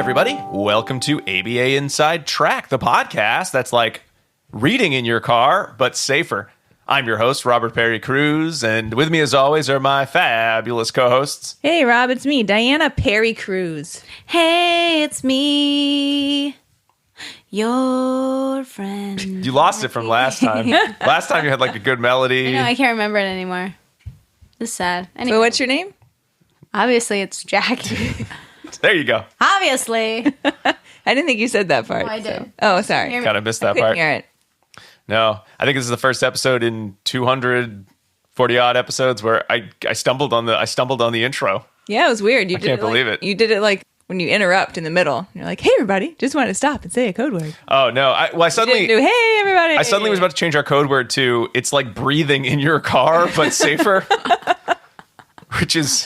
everybody. Welcome to ABA Inside Track, the podcast that's like reading in your car, but safer. I'm your host, Robert Perry Cruz, and with me as always are my fabulous co-hosts. Hey, Rob, it's me, Diana Perry Cruz. Hey, it's me, your friend. You lost it from last time. Last time you had like a good melody. I can't remember it anymore. It's sad. Anyway, So what's your name? obviously, it's Jackie. There you go. Obviously. I didn't think you said that part. I did. So. Oh, sorry. Hear me? Kind of missed I that couldn't part. hear it. No, I think this is the first episode in 240 odd episodes where I stumbled on the intro. Yeah, it was weird. You I can't believe it. You did it like when you interrupt in the middle. You're like, hey, everybody, just wanted to stop and say a code word. Oh no! I suddenly You didn't do, hey, everybody. I suddenly was about to change our code word to it's like breathing in your car, but safer, which is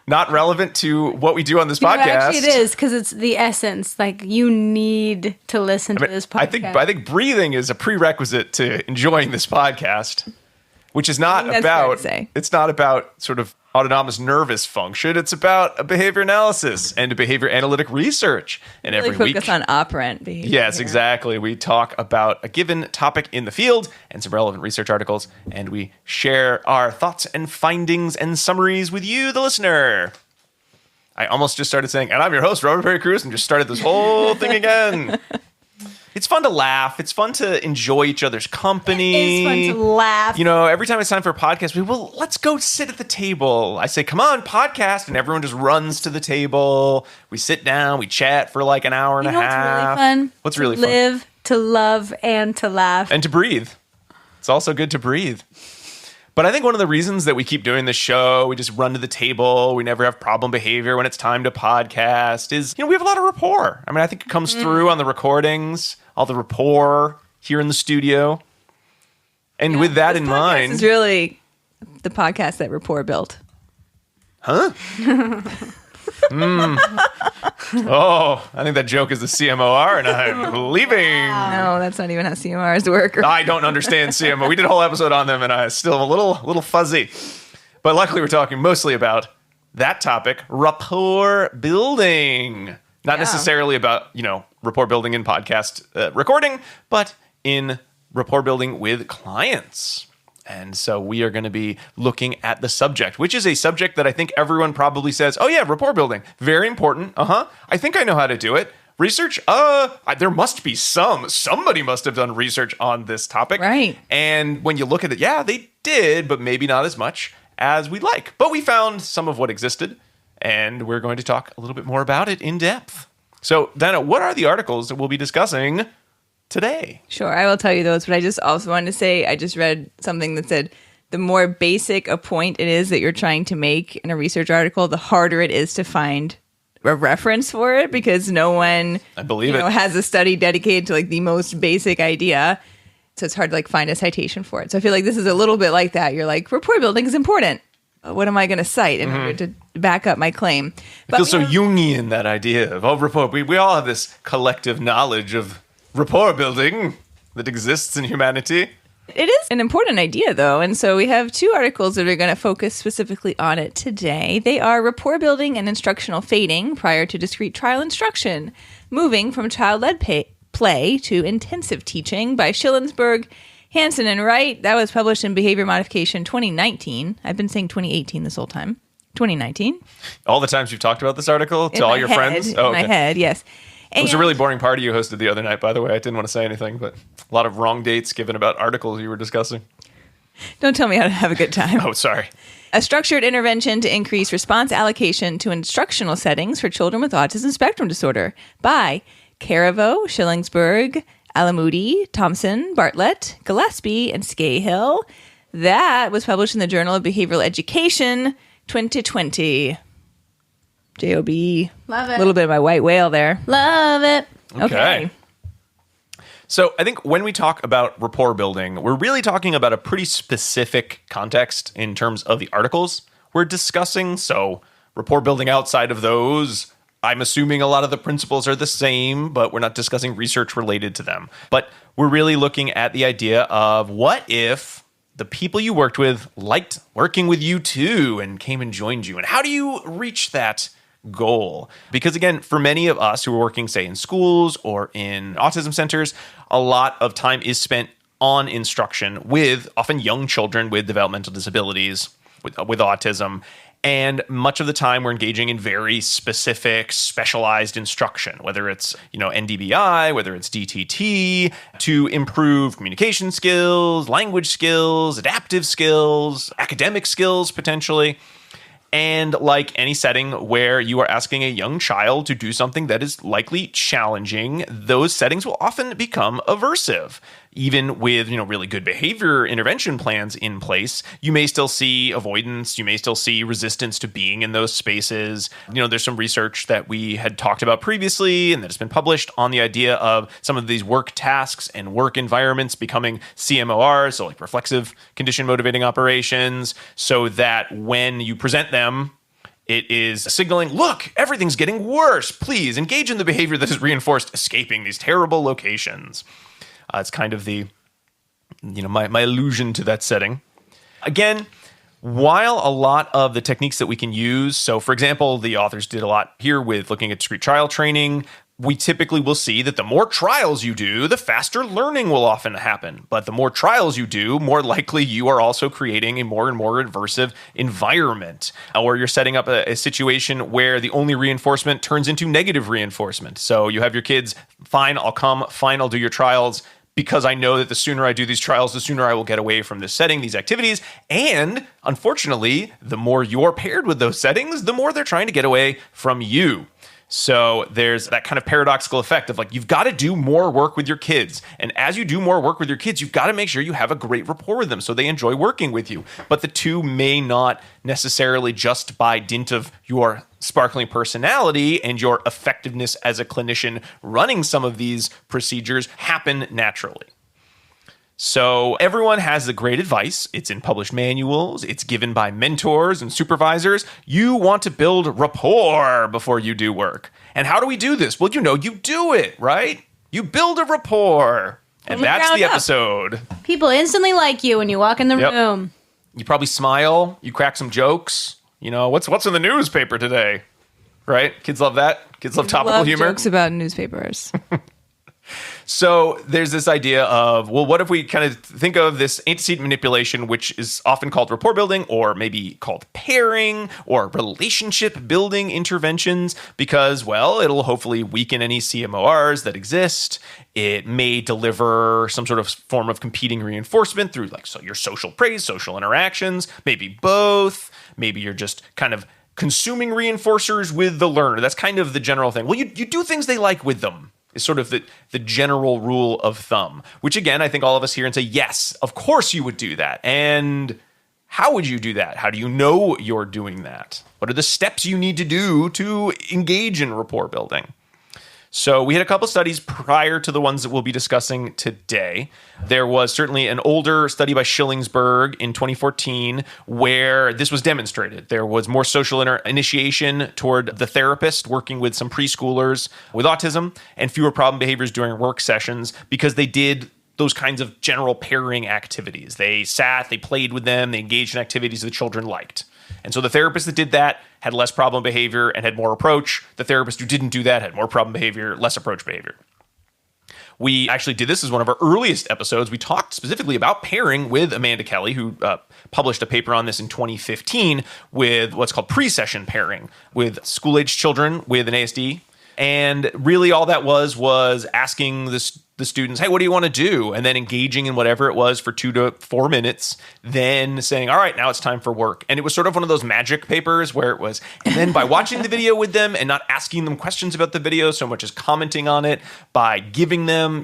not relevant to what we do on this podcast. Actually, it is because it's the essence. Like, you need to listen to this podcast. I think breathing is a prerequisite to enjoying this podcast, which is not that's fair about to say. it's not about sort of autonomous nervous function. It's about a behavior analysis and behavior analytic research. And really every focus week, on operant behavior. yes, here. exactly. We talk about a given topic in the field and some relevant research articles, and we share our thoughts and findings and summaries with you, the listener. I almost just started saying, and I'm your host, Robert Perry Cruz, and just started this whole thing again. It's fun to laugh. It's fun to enjoy each other's company. It's fun to laugh. You know, every time it's time for a podcast, let's go sit at the table. I say, come on, podcast, and everyone just runs to the table. We sit down, we chat for like an hour and a half. What's really fun? What's To really fun? live, to love, and to laugh. And to breathe. It's also good to breathe. But I think one of the reasons that we keep doing this show, we just run to the table, we never have problem behavior when it's time to podcast, is, we have a lot of rapport. I mean, I think it comes through on the recordings, all the rapport here in the studio. And with that in mind... This is really the podcast that Rapport built. Huh? Oh, I think that joke is the CMOR, and I'm leaving. No, that's not even how CMRs work. I don't understand CMO. We did a whole episode on them, and I still am a little fuzzy. But luckily, we're talking mostly about that topic, rapport building. Not necessarily about, rapport building in podcast recording, but in rapport building with clients. And so we are going to be looking at the subject, which is a subject that I think everyone probably says, oh yeah, rapport building, very important. I think I know how to do it. Research, there must be somebody must have done research on this topic. Right. And when you look at it, yeah, they did, but maybe not as much as we'd like. But we found some of what existed, and we're going to talk a little bit more about it in depth. So, Dana, what are the articles that we'll be discussing today? Sure, I will tell you those, but I just also wanted to say I just read something that said the more basic a point it is that you're trying to make in a research article, the harder it is to find a reference for it because no one I believe it has a study dedicated to like the most basic idea. So it's hard to like find a citation for it. So I feel like this is a little bit like that. You're like, rapport building is important. What am I going to cite in order to back up my claim? It feels so Jungian, that idea of rapport. We all have this collective knowledge of rapport building that exists in humanity. It is an important idea, though, and so we have two articles that are going to focus specifically on it today. They are Rapport Building and Instructional Fading Prior to Discrete Trial Instruction, Moving from Child-Led Play to Intensive Teaching by Schillingsberg, Hansen, and Wright. That was published in Behavior Modification 2019. I've been saying 2018 this whole time. 2019. All the times you've talked about this article to all your friends? In my head, yes. It was a really boring party you hosted the other night, by the way. I didn't want to say anything, but a lot of wrong dates given about articles you were discussing. Don't tell me how to have a good time. Oh, sorry. A structured intervention to increase response allocation to instructional settings for children with autism spectrum disorder by Caravo, Schillingsberg, Alamoudi, Thompson, Bartlett, Gillespie, and Scahill. That was published in the Journal of Behavioral Education 2020. J-O-B. Love it. A little bit of my white whale there. Love it. Okay. So I think when we talk about rapport building, we're really talking about a pretty specific context in terms of the articles we're discussing. So rapport building outside of those, I'm assuming a lot of the principles are the same, but we're not discussing research related to them. But we're really looking at the idea of what if the people you worked with liked working with you too and came and joined you? And how do you reach that goal. Because again, for many of us who are working, say, in schools or in autism centers, a lot of time is spent on instruction with often young children with developmental disabilities, with autism. And much of the time we're engaging in very specific, specialized instruction, whether it's, NDBI, whether it's DTT, to improve communication skills, language skills, adaptive skills, academic skills, potentially. And like any setting where you are asking a young child to do something that is likely challenging, those settings will often become aversive. Even with, really good behavior intervention plans in place, you may still see avoidance. You may still see resistance to being in those spaces. There's some research that we had talked about previously and that has been published on the idea of some of these work tasks and work environments becoming CMORs, so like reflexive condition motivating operations, so that when you present them, it is signaling, look, everything's getting worse. Please engage in the behavior that has reinforced escaping these terrible locations. It's kind of the, my allusion to that setting. Again, while a lot of the techniques that we can use, so for example, the authors did a lot here with looking at discrete trial training, we typically will see that the more trials you do, the faster learning will often happen. But the more trials you do, more likely you are also creating a more and more aversive environment, or you're setting up a situation where the only reinforcement turns into negative reinforcement. So you have your kids, fine, I'll come, fine, I'll do your trials, because I know that the sooner I do these trials, the sooner I will get away from this setting, these activities. And unfortunately, the more you're paired with those settings, the more they're trying to get away from you. So there's that kind of paradoxical effect of like, you've got to do more work with your kids. And as you do more work with your kids, you've got to make sure you have a great rapport with them so they enjoy working with you. But the two may not necessarily, just by dint of your sparkling personality and your effectiveness as a clinician running some of these procedures, happen naturally. So everyone has the great advice. It's in published manuals. It's given by mentors and supervisors. You want to build rapport before you do work. And how do we do this? Well, you do it, right? You build a rapport. And that's the episode. People instantly like you when you walk in the room. You probably smile. You crack some jokes. What's in the newspaper today? Right? Kids love that. Kids love topical humor. Jokes about newspapers. So there's this idea of, well, what if we kind of think of this antecedent manipulation, which is often called rapport building, or maybe called pairing, or relationship building interventions, because, well, it'll hopefully weaken any CMORs that exist. It may deliver some sort of form of competing reinforcement through your social praise, social interactions, maybe both. Maybe you're just kind of consuming reinforcers with the learner. That's kind of the general thing. Well, you do things they like with them. Is sort of the general rule of thumb, which again, I think all of us hear and say, yes, of course you would do that. And how would you do that? How do you know you're doing that? What are the steps you need to do to engage in rapport building? So we had a couple studies prior to the ones that we'll be discussing today. There was certainly an older study by Schillingsberg in 2014 where this was demonstrated. There was more social initiation toward the therapist working with some preschoolers with autism and fewer problem behaviors during work sessions because they did those kinds of general pairing activities. They sat, they played with them, they engaged in activities the children liked. And so the therapist that did that had less problem behavior and had more approach. The therapist who didn't do that had more problem behavior, less approach behavior. We actually did this as one of our earliest episodes. We talked specifically about pairing with Amanda Kelly, who published a paper on this in 2015 with what's called pre-session pairing with school-aged children with an ASD. And really all that was asking the students, hey, what do you want to do? And then engaging in whatever it was for 2 to 4 minutes, then saying, all right, now it's time for work. And it was sort of one of those magic papers where it was, and then by watching the video with them and not asking them questions about the video so much as commenting on it, by giving them,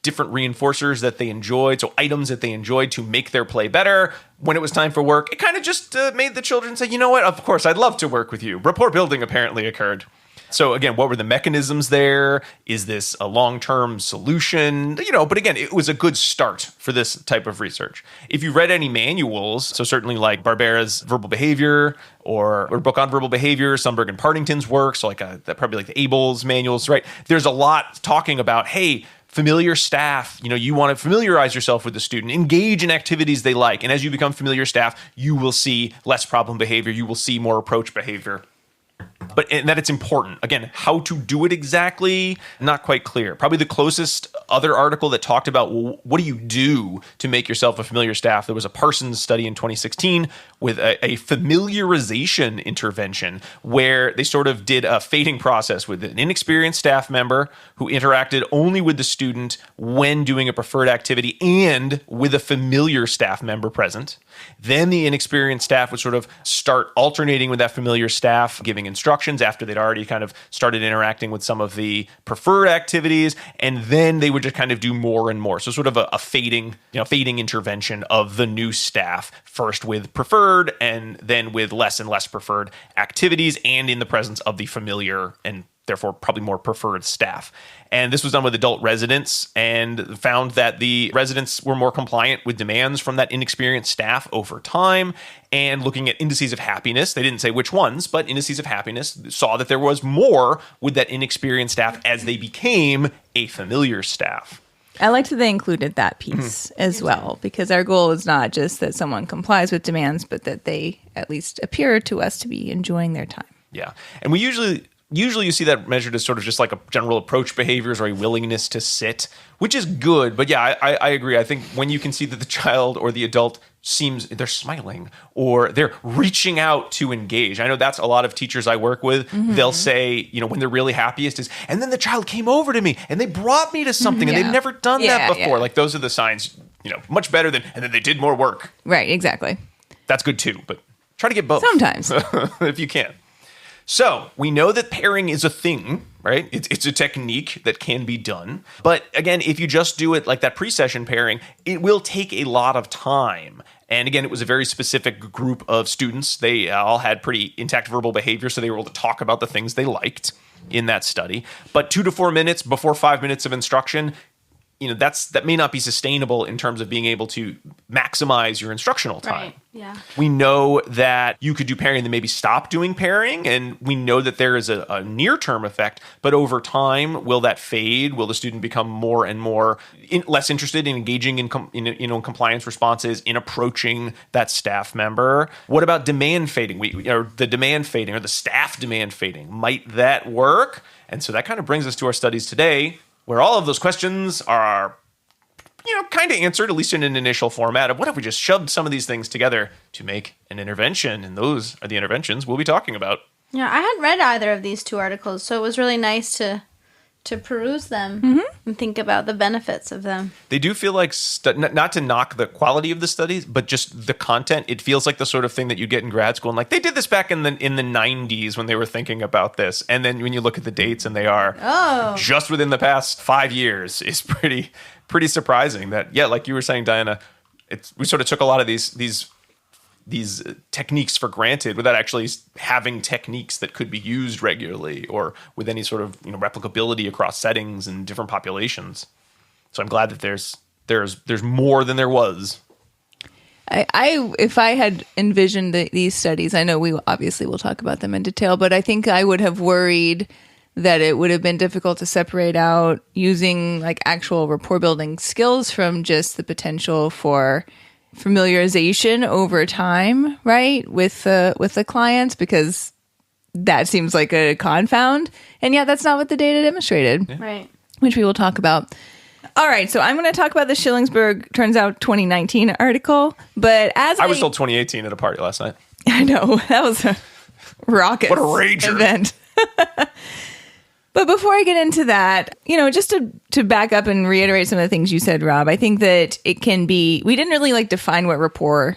different reinforcers that they enjoyed, so items that they enjoyed to make their play better, when it was time for work, it kind of just made the children say, you know what, of course, I'd love to work with you. Rapport building apparently occurred. So again, what were the mechanisms there? Is this a long-term solution? But again, it was a good start for this type of research. If you read any manuals, so certainly like Barbera's Verbal Behavior or book on verbal behavior, Sundberg and Partington's work, so probably like the Abel's manuals, right? There's a lot talking about, hey, familiar staff, you want to familiarize yourself with the student, engage in activities they like. And as you become familiar staff, you will see less problem behavior. You will see more approach behavior. and that it's important. Again, how to do it exactly, not quite clear. Probably the closest other article that talked about, well, what do you do to make yourself a familiar staff? There was a Parsons study in 2016 with a familiarization intervention where they sort of did a fading process with an inexperienced staff member who interacted only with the student when doing a preferred activity and with a familiar staff member present. Then the inexperienced staff would sort of start alternating with that familiar staff, giving instructions after they'd already kind of started interacting with some of the preferred activities, and then they would just kind of do more and more. So sort of a fading intervention of the new staff, first with preferred and then with less and less preferred activities, and in the presence of the familiar and therefore probably more preferred staff. And this was done with adult residents and found that the residents were more compliant with demands from that inexperienced staff over time. And looking at indices of happiness, they didn't say which ones, but indices of happiness saw that there was more with that inexperienced staff as they became a familiar staff. I liked that they included that piece as well, because our goal is not just that someone complies with demands, but that they at least appear to us to be enjoying their time. Yeah. And we usually you see that measured as sort of just like a general approach behaviors or a willingness to sit, which is good. But yeah, I agree. I think when you can see that the child or the adult they're smiling or they're reaching out to engage. I know that's a lot of teachers I work with. They'll say, when they're really happiest is, and then the child came over to me and they brought me to something and they've never done that before. Yeah. Like those are the signs, much better than, and then they did more work. Right, exactly. That's good too, but try to get both. Sometimes. If you can. So we know that pairing is a thing, right? It's a technique that can be done. But again, if you just do it like that pre-session pairing, it will take a lot of time. And again, it was a very specific group of students. They all had pretty intact verbal behavior, so they were able to talk about the things they liked in that study. But 2 to 4 minutes before 5 minutes of instruction, that may not be sustainable in terms of being able to maximize your instructional time. Right. Yeah. We know that you could do pairing and then maybe stop doing pairing, and we know that there is a near-term effect, but over time, will that fade? Will the student become more and more less interested in engaging in compliance responses, in approaching that staff member? What about demand fading? The demand fading or the staff demand fading, might that work? And so that kind of brings us to our studies today, where all of those questions are, kind of answered, at least in an initial format of what if we just shoved some of these things together to make an intervention? And those are the interventions we'll be talking about. Yeah, I hadn't read either of these two articles, so it was really nice to peruse them and think about the benefits of them. They do feel like, not to knock the quality of the studies, but just the content. It feels like the sort of thing that you get in grad school. And like they did this back in the 90s when they were thinking about this. And then when you look at the dates and they are just within the past 5 years, is pretty surprising that, like you were saying, Diana, we sort of took a lot of these techniques for granted without actually having techniques that could be used regularly or with any sort of replicability across settings and different populations. So I'm glad that there's more than there was. If I had envisioned these studies, I know we obviously will talk about them in detail, but I think I would have worried that it would have been difficult to separate out using like actual rapport building skills from just the potential for familiarization over time, right, with the clients, because that seems like a confound. And yet that's not what the data demonstrated. Yeah. Right. Which we will talk about. All right, so I'm going to talk about the Schillingsburg, turns out 2019 article, but as I was told 2018 at a party last night. I know, that was a rocket event. But before I get into that, just to back up and reiterate some of the things you said, Rob, I think that it can be, we didn't really define what rapport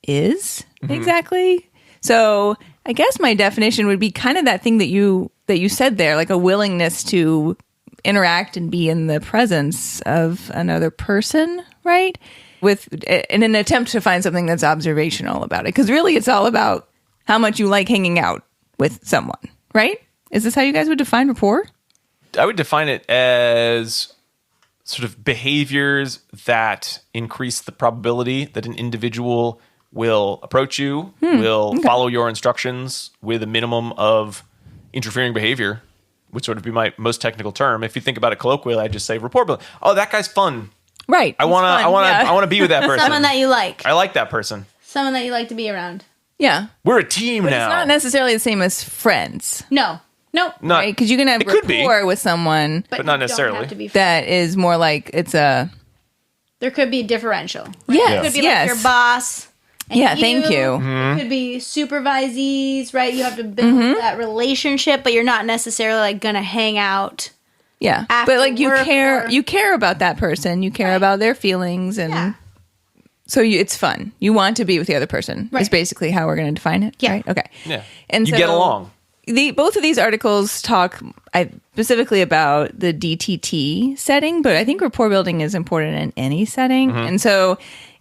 is exactly. So I guess my definition would be kind of that thing that you said there, like a willingness to interact and be in the presence of another person, right? In an attempt to find something that's observational about it. Because really it's all about how much you like hanging out with someone, right? Is this how you guys would define rapport? I would define it as sort of behaviors that increase the probability that an individual will approach you, will follow your instructions with a minimum of interfering behavior, would sort of be my most technical term. If you think about it colloquially, I just say rapport building. Oh, that guy's fun. Right. I want to be with that person. Someone that you like. I like that person. Someone that you like to be around. Yeah. We're a team But now. it's not necessarily the same as friends, No. Nope. Not- right? Because you can have It could be. rapport with someone But you not don't necessarily. have to be that is more like it's a... There could be a differential. Right? Yes, It could be yes. like your boss. And Yeah, thank you. It could be supervisees, right? You have to build that relationship, but you're not necessarily like gonna hang out. Yeah. After But like work or- you care about that person. You care about their feelings. And Yeah. so it's fun. You want to be with the other person is Right. basically how we're going to define it. Yeah. Right? Okay. Yeah. And You so get along. Both of these articles talk specifically about the DTT setting, but I think rapport building is important in any setting. And so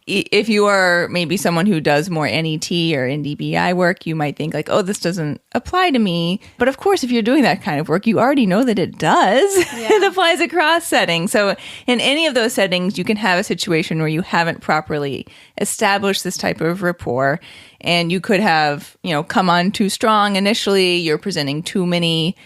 if you are maybe someone who does more NET or NDBI work, you might think like, oh, this doesn't apply to me. But of course, if you're doing that kind of work, you already know that it does. It applies across settings. So in any of those settings, you can have a situation where you haven't properly established this type of rapport. And you could have, come on too strong initially. You're presenting too many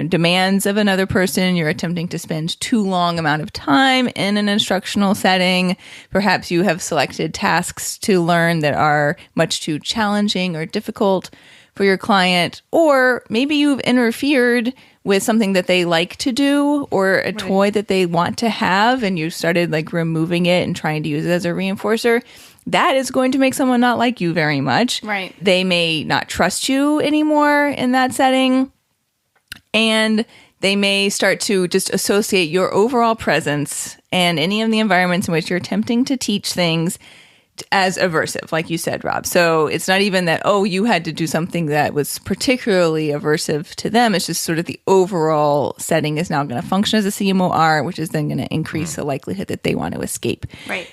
demands of another person. You're attempting to spend too long amount of time in an instructional setting. Perhaps you have selected tasks to learn that are much too challenging or difficult for your client. Or maybe you've interfered with something that they like to do or a toy that they want to have, and you started like removing it and trying to use it as a reinforcer. That is going to make someone not like you very much. Right. They may not trust you anymore in that setting. And they may start to just associate your overall presence and any of the environments in which you're attempting to teach things as aversive, like you said, Rob. So it's not even that, oh, you had to do something that was particularly aversive to them. It's just sort of the overall setting is now going to function as a CMOR, which is then going to increase the likelihood that they want to escape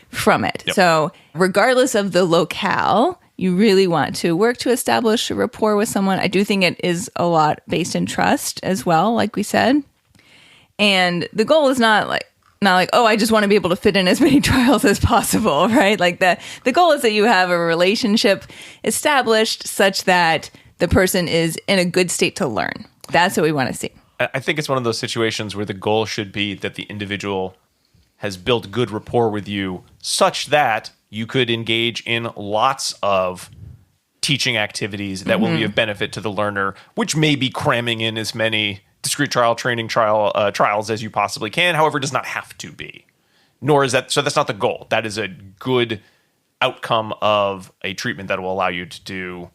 from it. Yep. So regardless of the locale, you really want to work to establish a rapport with someone. I do think it is a lot based in trust as well, like we said. And the goal is not like, oh, I just want to be able to fit in as many trials as possible, right? Like the goal is that you have a relationship established such that the person is in a good state to learn. That's what we want to see. I think it's one of those situations where the goal should be that the individual has built good rapport with you such that you could engage in lots of teaching activities that will be of benefit to the learner, which may be cramming in as many discrete trial, training trials as you possibly can. However, it does not have to be. Nor is that, so that's not the goal. That is a good outcome of a treatment that will allow you to do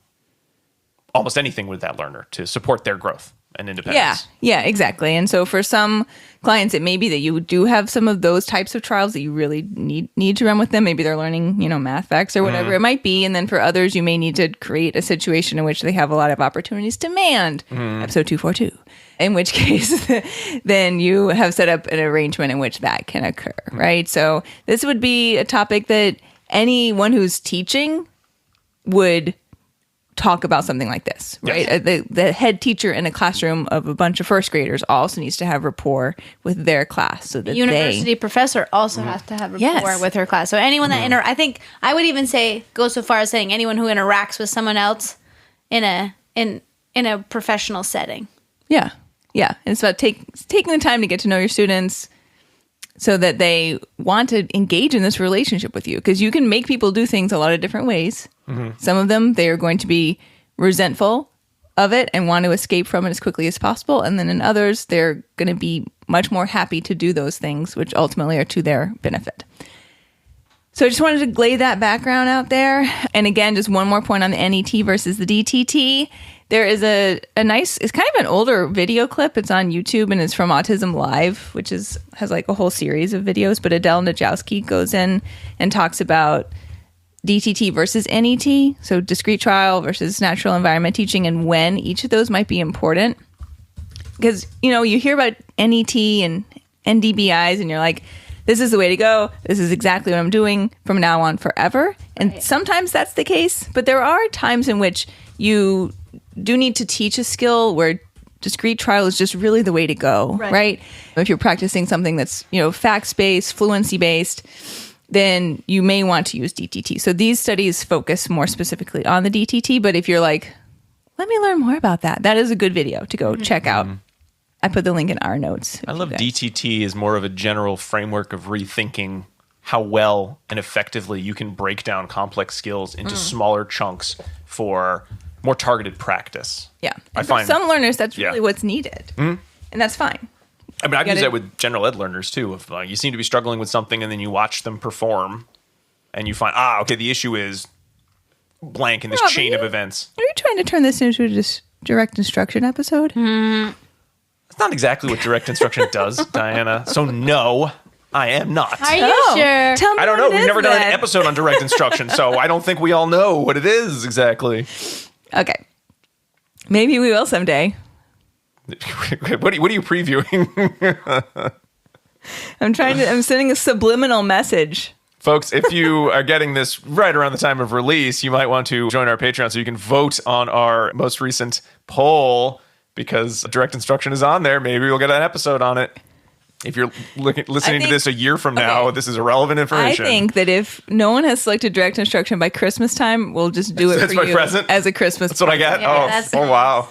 almost anything with that learner to support their growth and independence. Yeah, exactly. And so for some clients, it may be that you do have some of those types of trials that you really need to run with them. Maybe they're learning, math facts or whatever it might be. And then for others, you may need to create a situation in which they have a lot of opportunities to demand episode 242. In which case, then you have set up an arrangement in which that can occur, right? So this would be a topic that anyone who's teaching would talk about something like this, right? Yes. The head teacher in a classroom of a bunch of first graders also needs to have rapport with their class, so that University professor also has to have rapport with her class. So anyone that I think I would even say go so far as saying anyone who interacts with someone else in a professional setting. Yeah. And it's about taking the time to get to know your students so that they want to engage in this relationship with you, because you can make people do things a lot of different ways. Some of them, they are going to be resentful of it and want to escape from it as quickly as possible. And then in others, they're going to be much more happy to do those things, which ultimately are to their benefit. So I just wanted to lay that background out there. And again, just one more point on the NET versus the DTT. There is a nice, it's kind of an older video clip. It's on YouTube and it's from Autism Live, which has like a whole series of videos. But Adele Najowski goes in and talks about DTT versus NET, so discrete trial versus natural environment teaching, and when each of those might be important. Because, you hear about NET and NDBIs and you're like, this is the way to go. This is exactly what I'm doing from now on forever. And sometimes that's the case, but there are times in which you do need to teach a skill where discrete trial is just really the way to go, right? If you're practicing something that's, facts-based, fluency-based, then you may want to use DTT. So these studies focus more specifically on the DTT, but if you're like, let me learn more about that, that is a good video to go check out. I put the link in our notes. I love DTT as more of a general framework of rethinking how well and effectively you can break down complex skills into smaller chunks for more targeted practice. Yeah. And for some learners, that's really what's needed. And that's fine. I mean, I've used that with general ed learners too. If you seem to be struggling with something and then you watch them perform and you find, okay, the issue is blank in this chain of events. Are you trying to turn this into a direct instruction episode? That's not exactly what direct instruction does, Diana. So no, I am not. Are you sure? Tell me I don't know. We've never done an then. episode on direct instruction, so I don't think we all know what it is exactly. Okay. Maybe we will someday. What are you previewing? I'm sending a subliminal message. Folks, if you are getting this right around the time of release, you might want to join our Patreon so you can vote on our most recent poll, because direct instruction is on there. Maybe we'll get an episode on it. If you're listening to this a year from now, this is irrelevant information. I think that if no one has selected direct instruction by Christmas time, we'll just do it for you present? as a Christmas That's what I get? Yeah, oh, wow.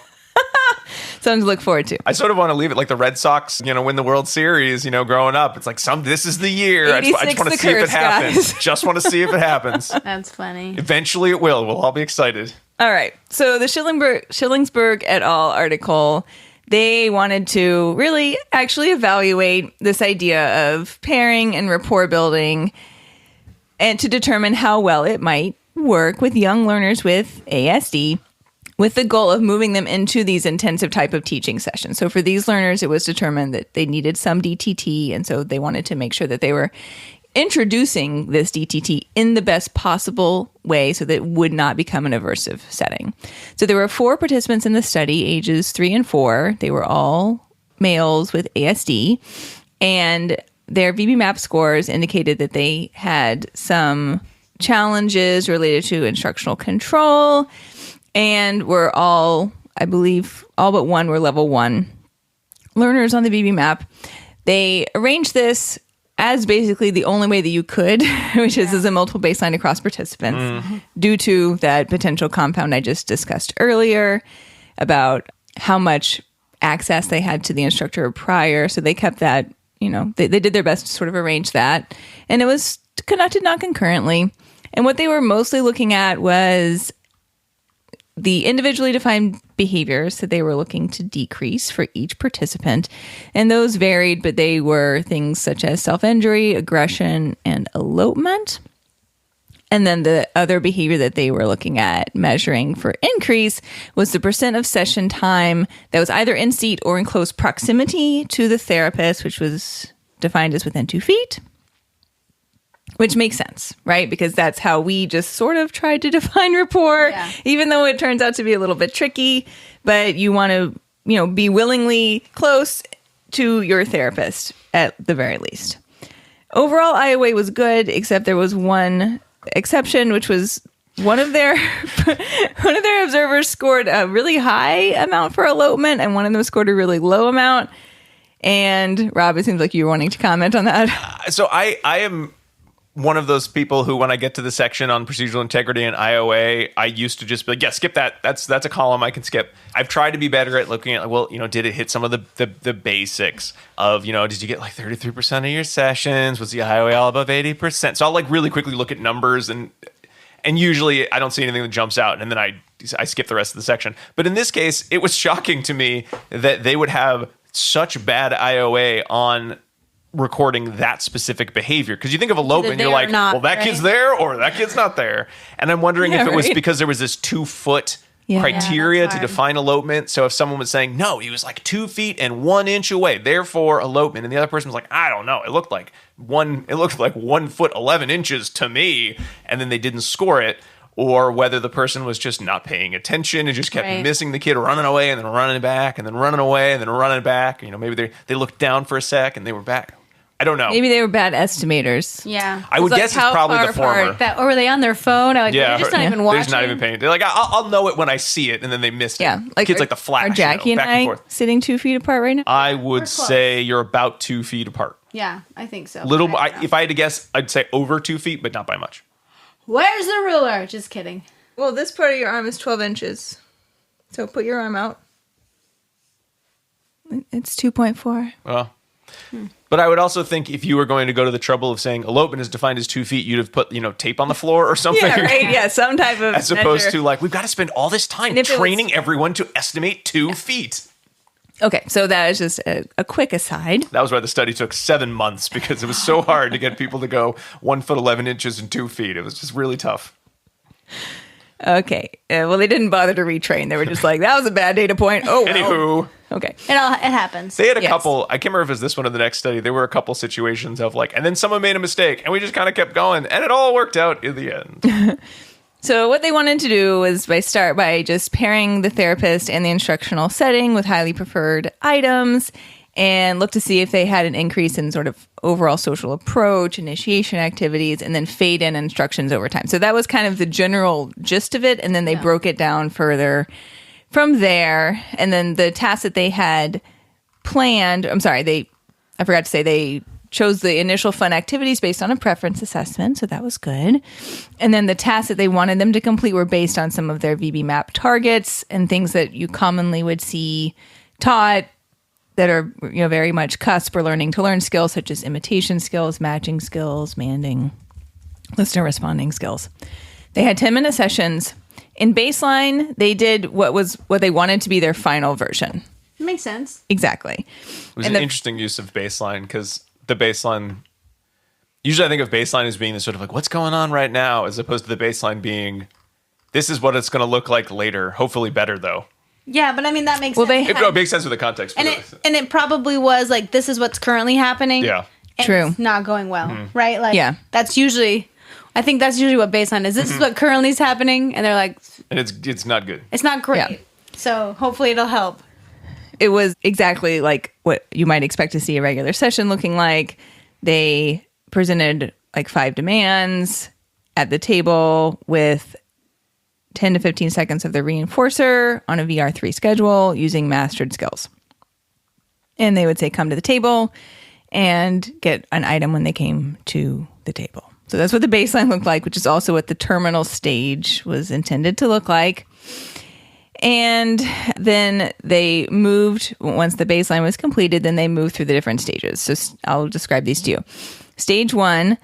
Something to look forward to. I sort of want to leave it like the Red Sox, win the World Series, growing up. It's like this is the year. I just want to see if it happens. Just want to see if it happens. That's funny. Eventually it will. We'll all be excited. All right. So the Schillingsberg et al. Article, they wanted to really actually evaluate this idea of pairing and rapport building and to determine how well it might work with young learners with ASD, with the goal of moving them into these intensive type of teaching sessions. So for these learners, it was determined that they needed some DTT, and so they wanted to make sure that they were introducing this DTT in the best possible way so that it would not become an aversive setting. So there were 4 participants in the study, ages 3 and 4. They were all males with ASD, and their VB-MAP scores indicated that they had some challenges related to instructional control, and were all, I believe, all but one were level 1 learners on the VB-MAP. They arranged this as basically the only way that you could, which is as a multiple baseline across participants, due to that potential compound I just discussed earlier about how much access they had to the instructor prior. So they kept that, they did their best to sort of arrange that. And it was conducted not concurrently. And what they were mostly looking at was the individually defined behaviors that they were looking to decrease for each participant. And those varied, but they were things such as self-injury, aggression, and elopement. And then the other behavior that they were looking at measuring for increase was the percent of session time that was either in seat or in close proximity to the therapist, which was defined as within 2 feet. Which makes sense, right? Because that's how we just sort of tried to define rapport, even though it turns out to be a little bit tricky. But you want to, be willingly close to your therapist at the very least. Overall, IOA was good, except there was one exception, which was one of their observers scored a really high amount for elopement, and one of them scored a really low amount. And Rob, it seems like you were wanting to comment on that. So I am one of those people who, when I get to the section on procedural integrity and IOA, I used to just be like, yeah, skip that. That's a column I can skip. I've tried to be better at looking at, well, did it hit some of the basics of, did you get like 33% of your sessions? Was the IOA all above 80%? So I'll like really quickly look at numbers, and usually I don't see anything that jumps out, and then I skip the rest of the section. But in this case, it was shocking to me that they would have such bad IOA on recording that specific behavior, because you think of elopement and you're like, well, that kid's there or that kid's not there. And I'm wondering if it was because there was this 2 foot criteria to define elopement. So if someone was saying, no, he was like 2 feet and 1 inch away, therefore elopement, and the other person was like, I don't know, it looked like 1 foot 11 inches to me, and then they didn't score it. Or whether the person was just not paying attention and just kept missing the kid, running away and then running back and then running away and then running back. Maybe they looked down for a sec and they were back. I don't know. Maybe they were bad estimators. Yeah. I would guess it's probably the former. Or were they on their phone? They're just not even watching. They're just not even paying. They're like, I'll know it when I see it, and then they missed it. Yeah. Kids like the Flash. Are Jackie and I sitting 2 feet apart right now? I would say you're about 2 feet apart. Yeah, I think so. If I had to guess, I'd say over 2 feet, but not by much. Where's the ruler? Just kidding. Well, this part of your arm is 12 inches. So put your arm out. It's 2.4. Well, But I would also think if you were going to go to the trouble of saying elopement is defined as 2 feet, you'd have put, tape on the floor or something. Yeah, right. Yeah, some type of as opposed to we've got to spend all this time training everyone to estimate 2 feet. Okay, so that is just a quick aside. That was why the study took 7 months, because it was so hard to get people to go 1 foot 11 inches and 2 feet. It was just really tough. Okay. Well, they didn't bother to retrain. They were just like, that was a bad data point. Oh, well. Anywho. Okay. It happens. They had a couple, I can't remember if it was this one or the next study, there were a couple situations of and then someone made a mistake, and we just kind of kept going, and it all worked out in the end. So what they wanted to do was start by just pairing the therapist and the instructional setting with highly preferred items and look to see if they had an increase in sort of overall social approach, initiation activities, and then fade in instructions over time. So that was kind of the general gist of it, and then they broke it down further from there. And then the tasks that they had planned, I forgot to say they chose the initial fun activities based on a preference assessment, so that was good. And then the tasks that they wanted them to complete were based on some of their VB-MAP targets and things that you commonly would see taught that are very much cusp or learning to learn skills, such as imitation skills, matching skills, manding, listener responding skills. They had 10-minute sessions. In baseline, they did what they wanted to be their final version. Makes sense. Exactly. It was an interesting use of baseline, because the baseline, usually I think of baseline as being the sort of what's going on right now, as opposed to the baseline being, this is what it's going to look like later. Hopefully better, though. Yeah, but I mean, that makes sense. It makes sense with the context. And it probably was this is what's currently happening. Yeah. And true. It's not going well, right? Yeah. That's usually, I think that's usually what baseline is. This is what currently is happening. And they're like. And it's not good. It's not great. Yeah. So hopefully it'll help. It was exactly like what you might expect to see a regular session looking like. They presented 5 demands at the table with 10 to 15 seconds of the reinforcer on a VR3 schedule using mastered skills. And they would say, come to the table and get an item when they came to the table. So that's what the baseline looked like, which is also what the terminal stage was intended to look like. And then they moved, once the baseline was completed, then they moved through the different stages. So I'll describe these to you. Stage 1,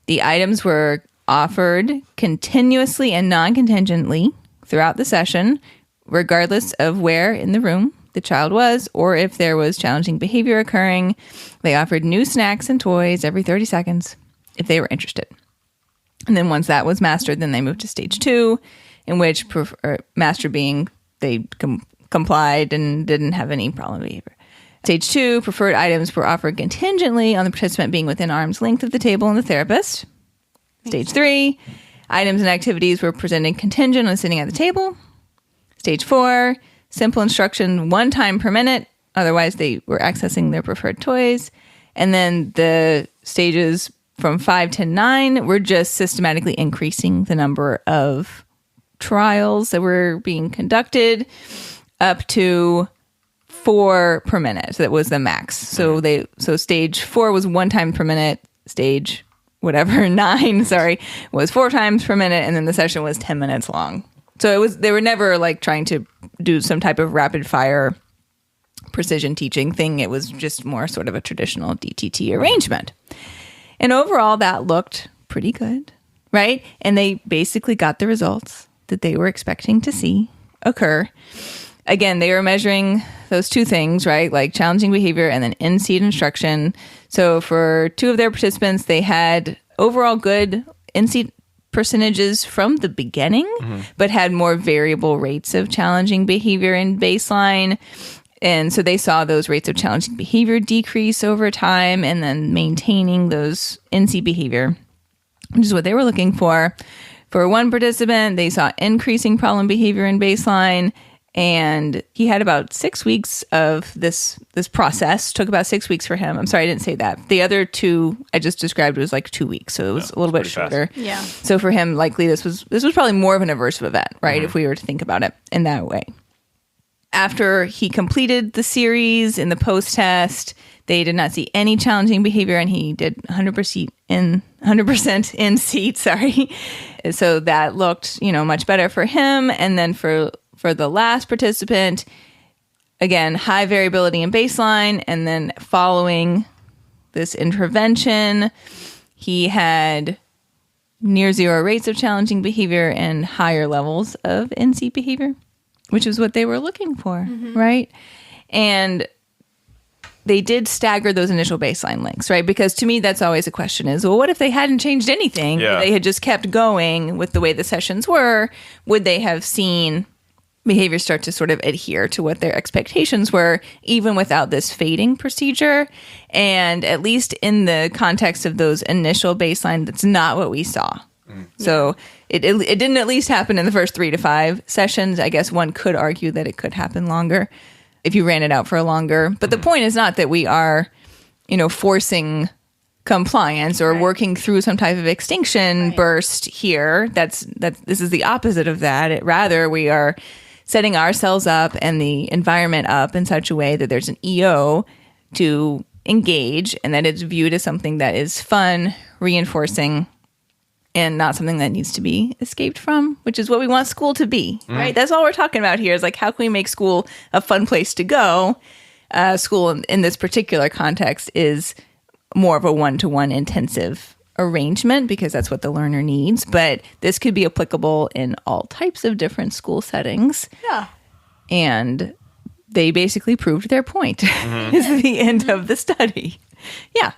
the items were offered continuously and non-contingently throughout the session, regardless of where in the room the child was or if there was challenging behavior occurring. They offered new snacks and toys every 30 seconds if they were interested. And then once that was mastered, then they moved to stage 2, in which master being they complied and didn't have any problem behavior. Stage 2, preferred items were offered contingently on the participant being within arm's length of the table and the therapist. Stage 3, items and activities were presented contingent on sitting at the table. Stage 4, simple instruction 1 time per minute. Otherwise, they were accessing their preferred toys. And then the stages from 5 to 9 were just systematically increasing the number of trials that were being conducted up to 4 per minute. So that was the max. So stage 4 was 1 time per minute. Stage 9, was 4 times per minute, and then the session was 10 minutes long. So they were never trying to do some type of rapid fire precision teaching thing. It was just more sort of a traditional DTT arrangement. And overall, that looked pretty good, right? And they basically got the results that they were expecting to see occur. Again, they were measuring those 2 things, right? Challenging behavior and then in-seat instruction. So for 2 of their participants, they had overall good in-seat percentages from the beginning, but had more variable rates of challenging behavior in baseline. And so they saw those rates of challenging behavior decrease over time and then maintaining those in-seat behavior, which is what they were looking for. For one participant, they saw increasing problem behavior in baseline, and he had about 6 weeks of this process. Took about 6 weeks for him. I'm sorry, I didn't say that. The other 2 I just described was 2 weeks, so it was a little bit shorter. Fast. Yeah. So for him, likely this was probably more of an aversive event, right? If we were to think about it in that way. After he completed the series in the post-test, they did not see any challenging behavior, and he did 100% in seat. So that looked, much better for him. And then for the last participant, again, high variability in baseline, and then following this intervention. He had near zero rates of challenging behavior and higher levels of NC behavior, which is what they were looking for, right? And they did stagger those initial baseline links, right? Because to me, that's always a question is, well, what if they hadn't changed anything? Yeah. They had just kept going with the way the sessions were. Would they have seen behavior start to sort of adhere to what their expectations were, even without this fading procedure? And at least in the context of those initial baseline, that's not what we saw. So it didn't at least happen in the first 3 to 5 sessions. I guess one could argue that it could happen longer if you ran it out for longer. But the point is not that we are, forcing compliance or working through some type of extinction burst here. This is the opposite of that. Rather, we are setting ourselves up and the environment up in such a way that there's an EO to engage and that it's viewed as something that is fun, reinforcing, and not something that needs to be escaped from, which is what we want school to be, right? That's all we're talking about here is like, how can we make school a fun place to go? School in this particular context is more of a one-to-one intensive arrangement because that's what the learner needs. But this could be applicable in all types of different school settings. Yeah. And they basically proved their point is the end of the study. Yeah.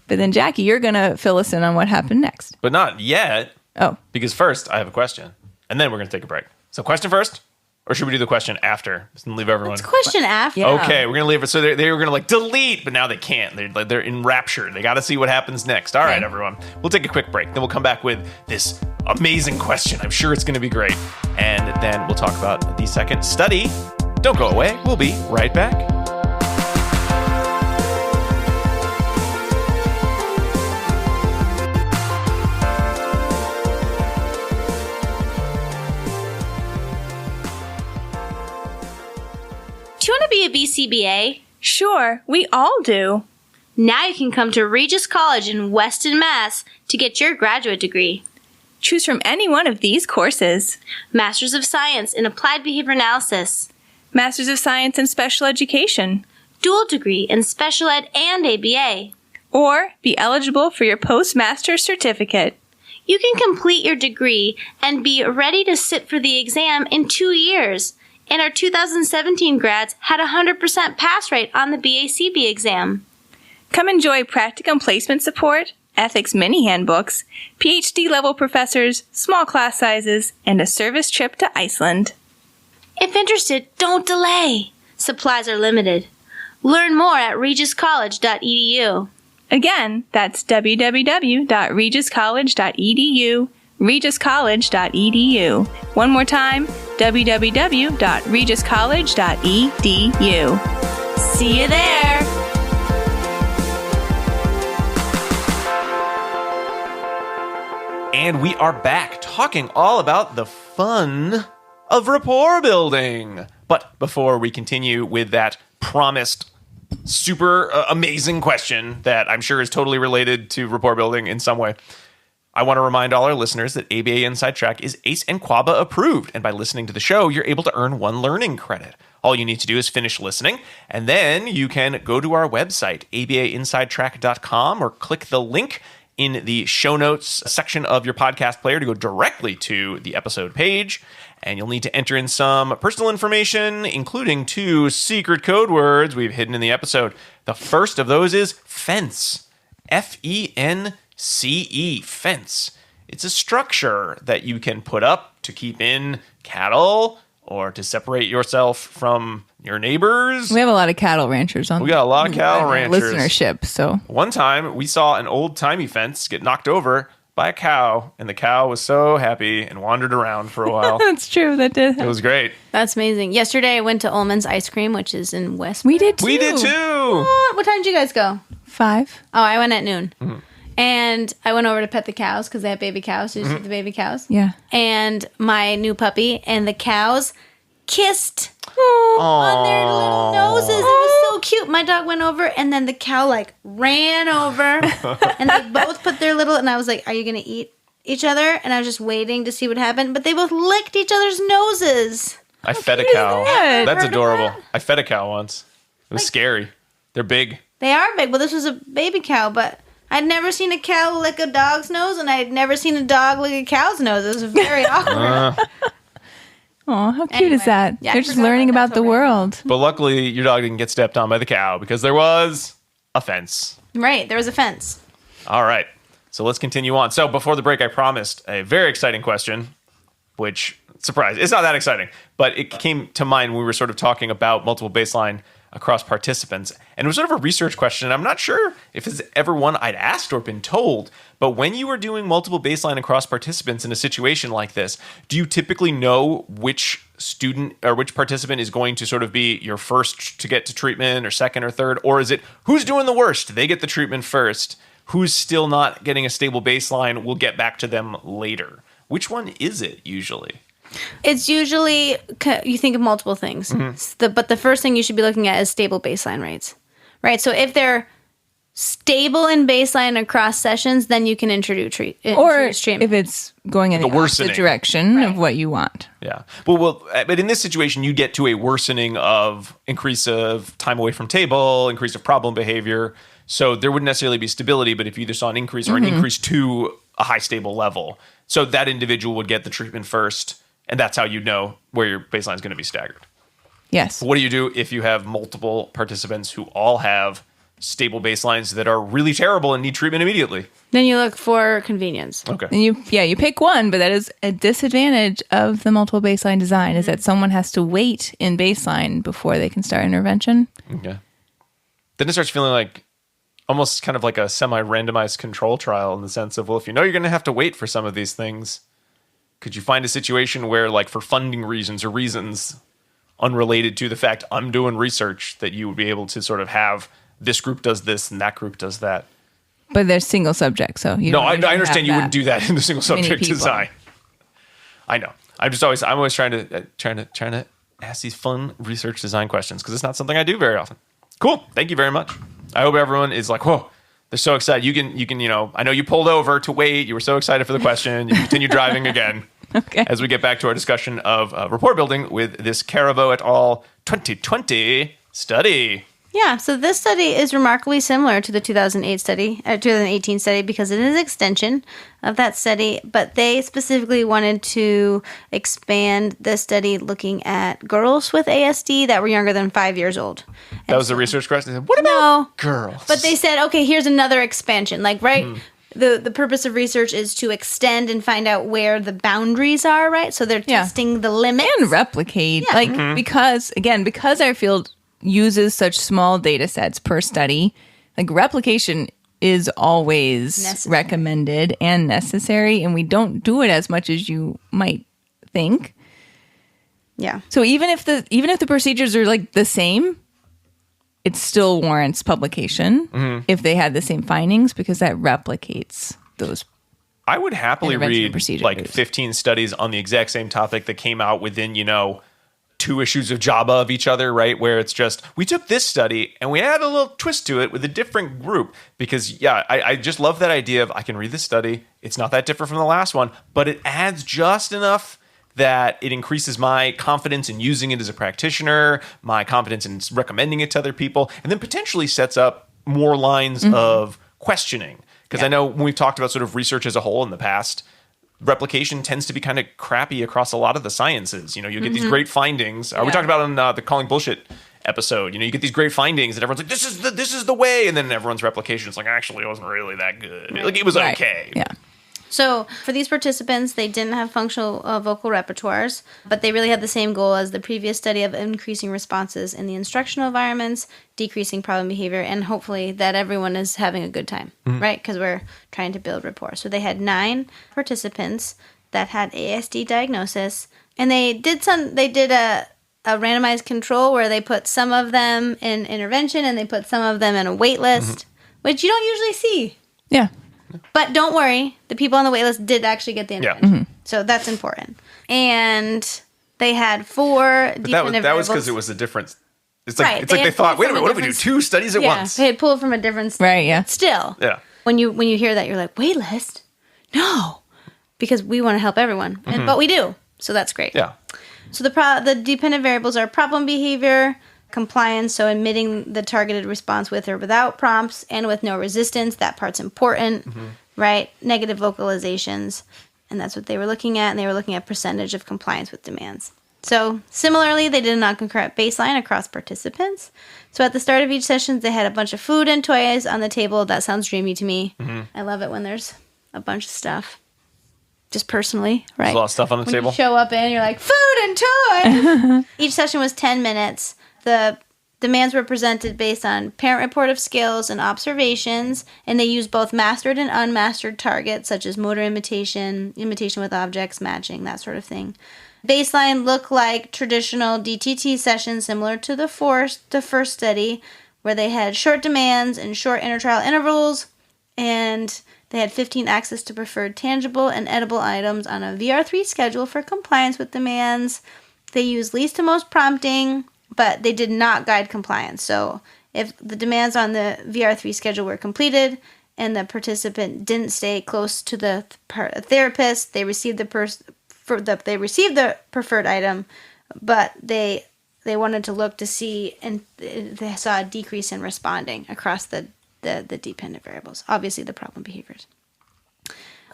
But then, Jackie, you're going to fill us in on what happened next. But not yet. Oh. Because first, I have a question. And then we're going to take a break. So question first? Or should we do the question after? Just leave everyone. It's question after. Yeah. Okay, we're going to leave it. So they were going to delete, but now they can't. They're enraptured. They got to see what happens next. All right, everyone. We'll take a quick break. Then we'll come back with this amazing question. I'm sure it's going to be great. And then we'll talk about the second study. Don't go away. We'll be right back. Do you want to be a BCBA? Sure, we all do. Now you can come to Regis College in Weston, Mass. to get your graduate degree. Choose from any one of these courses. Masters of Science in Applied Behavior Analysis. Masters of Science in Special Education. Dual degree in Special Ed and ABA. Or be eligible for your postmaster's certificate. You can complete your degree and be ready to sit for the exam in 2 years. And our 2017 grads had a 100% pass rate on the BACB exam. Come enjoy practicum placement support, ethics mini handbooks, PhD level professors, small class sizes, and a service trip to Iceland. If interested, don't delay. Supplies are limited. Learn more at regiscollege.edu. Again, that's www.regiscollege.edu, regiscollege.edu. One more time, www.regiscollege.edu. See you there! And we are back talking all about the fun of rapport building. But before we continue with that promised super amazing question that I'm sure is totally related to rapport building in some way, I want to remind all our listeners that ABA Inside Track is ACE and QABA approved. And by listening to the show, you're able to earn 1 learning credit. All you need to do is finish listening, and then you can go to our website, abainsidetrack.com, or click the link in the show notes section of your podcast player to go directly to the episode page. And you'll need to enter in some personal information, including 2 secret code words we've hidden in the episode. The first of those is fence. F-E-N-C-E, fence. It's a structure that you can put up to keep in cattle or to separate yourself from your neighbors. We have a lot of cattle ranchers on. We got a lot of cattle ranchers. Listenership, so. One time, we saw an old-timey fence get knocked over by a cow, and the cow was so happy and wandered around for a while. That's true, that did happen. It was great. That's amazing. Yesterday I went to Ullman's Ice Cream, which is in West. We did too. We did too. What time did you guys go? 5. Oh, I went at noon. Mm-hmm. And I went over to pet the cows because they have baby cows. Did you see the baby cows? Yeah. And my new puppy and the cows kissed Aww. on their little noses. It was so cute. My dog went over and then the cow ran over and they both put their little, and I was like, are you going to eat each other? And I was just waiting to see what happened, but they both licked each other's noses. I fed a cow. that? That's Heard of adorable. that? I fed a cow once. It was scary. They're big. They are big. Well, this was a baby cow, but I'd never seen a cow lick a dog's nose, and I'd never seen a dog lick a cow's nose. It was very awkward. Oh, how cute is that? Yeah, I They're just forgot learning about about that the world. But luckily, your dog didn't get stepped on by the cow because there was a fence. Right, there was a fence. All right. So let's continue on. So before the break, I promised a very exciting question, which, surprise, it's not that exciting, but it came to mind when we were sort of talking about multiple baseline across participants. And it was sort of a research question. I'm not sure if it's ever one I'd asked or been told, but when you are doing multiple baseline across participants in a situation like this, do you typically know which student or which participant is going to sort of be your first to get to treatment or second or third? Or is it who's doing the worst? They get the treatment first. Who's still not getting a stable baseline? We'll get back to them later. Which one is it usually? It's usually, you think of multiple things, but the first thing you should be looking at is stable baseline rates, right? So if they're stable in baseline across sessions, then you can introduce Or treatment. if it's going in the opposite worsening. direction of what you want. Yeah. Well, but in this situation, you get to a worsening of increase of time away from table, increase of problem behavior. So there wouldn't necessarily be stability, but if you either saw an increase or an increase to a high stable level, so that individual would get the treatment first, and that's how you know where your baseline is going to be staggered. Yes. What do you do if you have multiple participants who all have stable baselines that are really terrible and need treatment immediately? Then you look for convenience. Okay. And you pick one, but that is a disadvantage of the multiple baseline design is that someone has to wait in baseline before they can start intervention. Okay. Then it starts feeling like almost kind of like a semi-randomized control trial in the sense of, well, if you know you're going to have to wait for some of these things, could you find a situation where, like, for funding reasons or reasons unrelated to the fact I'm doing research, that you would be able to sort of have this group does this and that group does that? But they're single subject, so you No, don't I usually understand have you that. wouldn't do that in the single subject people. design. I know. I'm always trying to ask these fun research design questions because it's not something I do very often. Cool. Thank you very much. I hope everyone is like, whoa, they're so excited. You can, I know you pulled over to wait. You were so excited for the question. You continue driving again. Okay. As we get back to our discussion of rapport building with this Caravo et al. 2020 study. Yeah, so this study is remarkably similar to the 2018 study because it is an extension of that study, but they specifically wanted to expand the study looking at girls with ASD that were younger than 5 years old. That was the research question. They said, what about No, girls? but they said, okay, here's another expansion. Like, right, the purpose of research is to extend and find out where the boundaries are, right? So they're testing the limits. And replicate. Because our field uses such small data sets per study, like replication is always recommended and necessary, and we don't do it as much as you might think. Yeah. So even if the procedures are like the same, it still warrants publication if they had the same findings because that replicates those. I would happily intervention read procedures. like 15 studies on the exact same topic that came out within, 2 issues of Java of each other, right? Where it's just, we took this study and we added a little twist to it with a different group. Because, I just love that idea of I can read this study. It's not that different from the last one, but it adds just enough that it increases my confidence in using it as a practitioner, my confidence in recommending it to other people, and then potentially sets up more lines of questioning. Because I know when we've talked about sort of research as a whole in the past, replication tends to be kind of crappy across a lot of the sciences. You get these great findings. We talked about on the Calling Bullshit episode. You get these great findings and everyone's like, this is the way. And then everyone's replication is like, actually, it wasn't really that good. Like, it was okay. Yeah. So for these participants, they didn't have functional vocal repertoires, but they really had the same goal as the previous study of increasing responses in the instructional environments, decreasing problem behavior, and hopefully that everyone is having a good time, right? Because we're trying to build rapport. So they had 9 participants that had ASD diagnosis, and they did a randomized control where they put some of them in intervention and they put some of them in a wait list, which you don't usually see. Yeah. But don't worry, the people on the waitlist did actually get the intervention. So that's important. And they had 4 dependent That was because variables. it was a difference. It's like, Right, they had thought, pulled wait a from minute, what if we do different- 2 studies at once? They had pulled from a different Right, yeah. Still. Yeah. When you hear that, you're like, waitlist? No. Because we want to help everyone. But we do. So that's great. Yeah. So the dependent variables are problem behavior, compliance, so admitting the targeted response with or without prompts and with no resistance. That part's important, right? Negative vocalizations, and that's what they were looking at, and they were looking at percentage of compliance with demands. So similarly, they did a non-concurrent baseline across participants. So at the start of each session, they had a bunch of food and toys on the table. That sounds dreamy to me. I love it when there's a bunch of stuff. Just personally, right? There's a lot of stuff on the when table. You show up and you're like, food and toys! Each session was 10 minutes. The demands were presented based on parent report of skills and observations, and they used both mastered and unmastered targets, such as motor imitation, imitation with objects, matching, that sort of thing. Baseline looked like traditional DTT sessions similar to the first study, where they had short demands and short intertrial intervals, and they had 15 access to preferred tangible and edible items on a VR3 schedule for compliance with demands. They used least to most prompting, but they did not guide compliance. So if the demands on the VR3 schedule were completed and the participant didn't stay close to the therapist, they received the preferred item, but they wanted to look to see, and they saw a decrease in responding across the dependent variables, obviously the problem behaviors.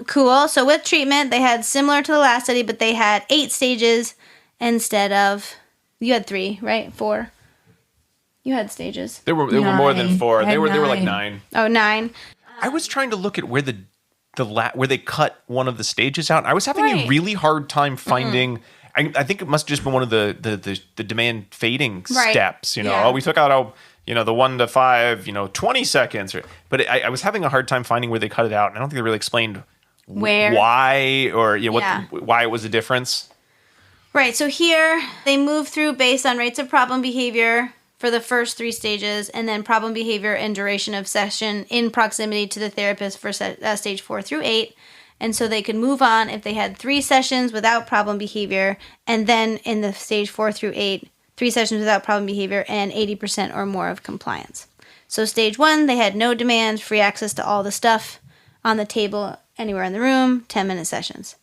Cool. So with treatment, they had similar to the last study, but they had 8 stages instead of, you had 3, right? 4. You had stages. There were more than 4. They were like 9. 9. Oh, 9. I was trying to look at where where they cut one of the stages out. I was having a Right. really hard time finding. I think it must have just been one of the demand fading Right. steps. Yeah. Oh, we took out the 1 to 5, 20 seconds. But I was having a hard time finding where they cut it out. And I don't think they really explained Where? why or Yeah. why it was a difference. Right, so here they move through based on rates of problem behavior for the first 3 stages, and then problem behavior and duration of session in proximity to the therapist for stage 4 through 8. And so they could move on if they had 3 sessions without problem behavior, and then in the stage 4 through 8, 3 sessions without problem behavior and 80% or more of compliance. So stage 1, they had no demands, free access to all the stuff on the table anywhere in the room, 10-minute sessions.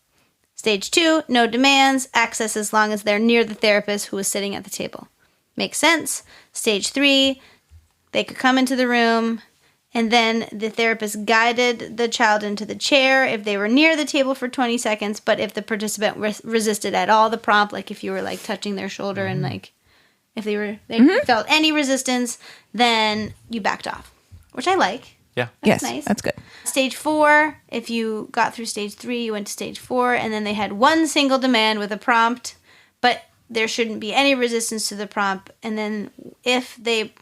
Stage 2, no demands, access as long as they're near the therapist who is sitting at the table. Makes sense. Stage 3, they could come into the room, and then the therapist guided the child into the chair if they were near the table for 20 seconds, but if the participant resisted at all the prompt, like if you were like touching their shoulder and like if they felt any resistance, then you backed off, which I like. Yeah. Yes, nice. that's good. Stage 4, if you got through stage 3, you went to stage 4, and then they had 1 single demand with a prompt, but there shouldn't be any resistance to the prompt. And then if they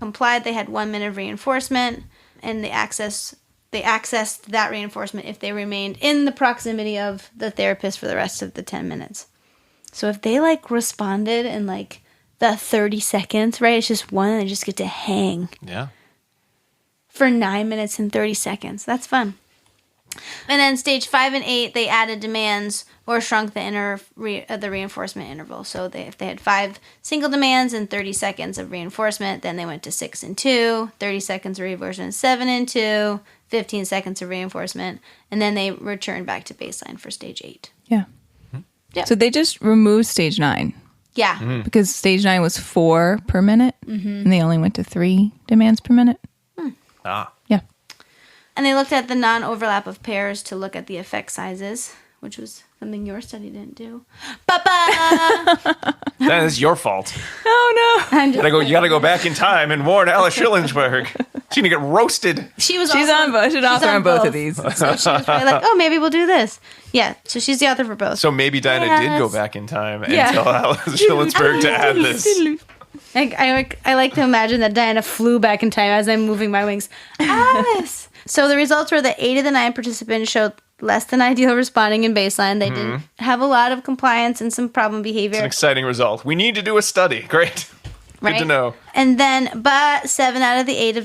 complied, they had 1 minute of reinforcement, and they accessed that reinforcement if they remained in the proximity of the therapist for the rest of the 10 minutes. So if they like responded in like the 30 seconds, right? It's just 1, and they just get to hang Yeah. for 9 minutes and 30 seconds. That's fun. And then stage 5 and 8, they added demands or shrunk the reinforcement interval. So if they had 5 single demands and 30 seconds of reinforcement, then they went to 6 and 2, 30 seconds of reinforcement, 7 and 2, 15 seconds of reinforcement, and then they returned back to baseline for stage 8. Yeah. Yeah. So they just removed stage 9 Yeah. because stage 9 was 4 per minute, and they only went to 3 demands per minute. Ah. Yeah. And they looked at the non-overlap of pairs to look at the effect sizes, which was something your study didn't do. Papa! That is your fault. Oh no. I'm just- You gotta go back in time and warn Alice Schillingsberg. She's gonna get roasted. She was She's also- on both. She's author on both of these. So she was probably like, oh, maybe we'll do this. Yeah, so she's the author for both. So maybe Dinah did go Yes. back in time and Yeah. tell Alice Schillingsberg to add this. I like to imagine that Diana flew back in time as I'm moving my wings. Alice! So the results were that 8 of the 9 participants showed less than ideal responding in baseline. They didn't have a lot of compliance and some problem behavior. It's an exciting result. We need to do a study. Great. Good to know. And then, but 7 out of the 8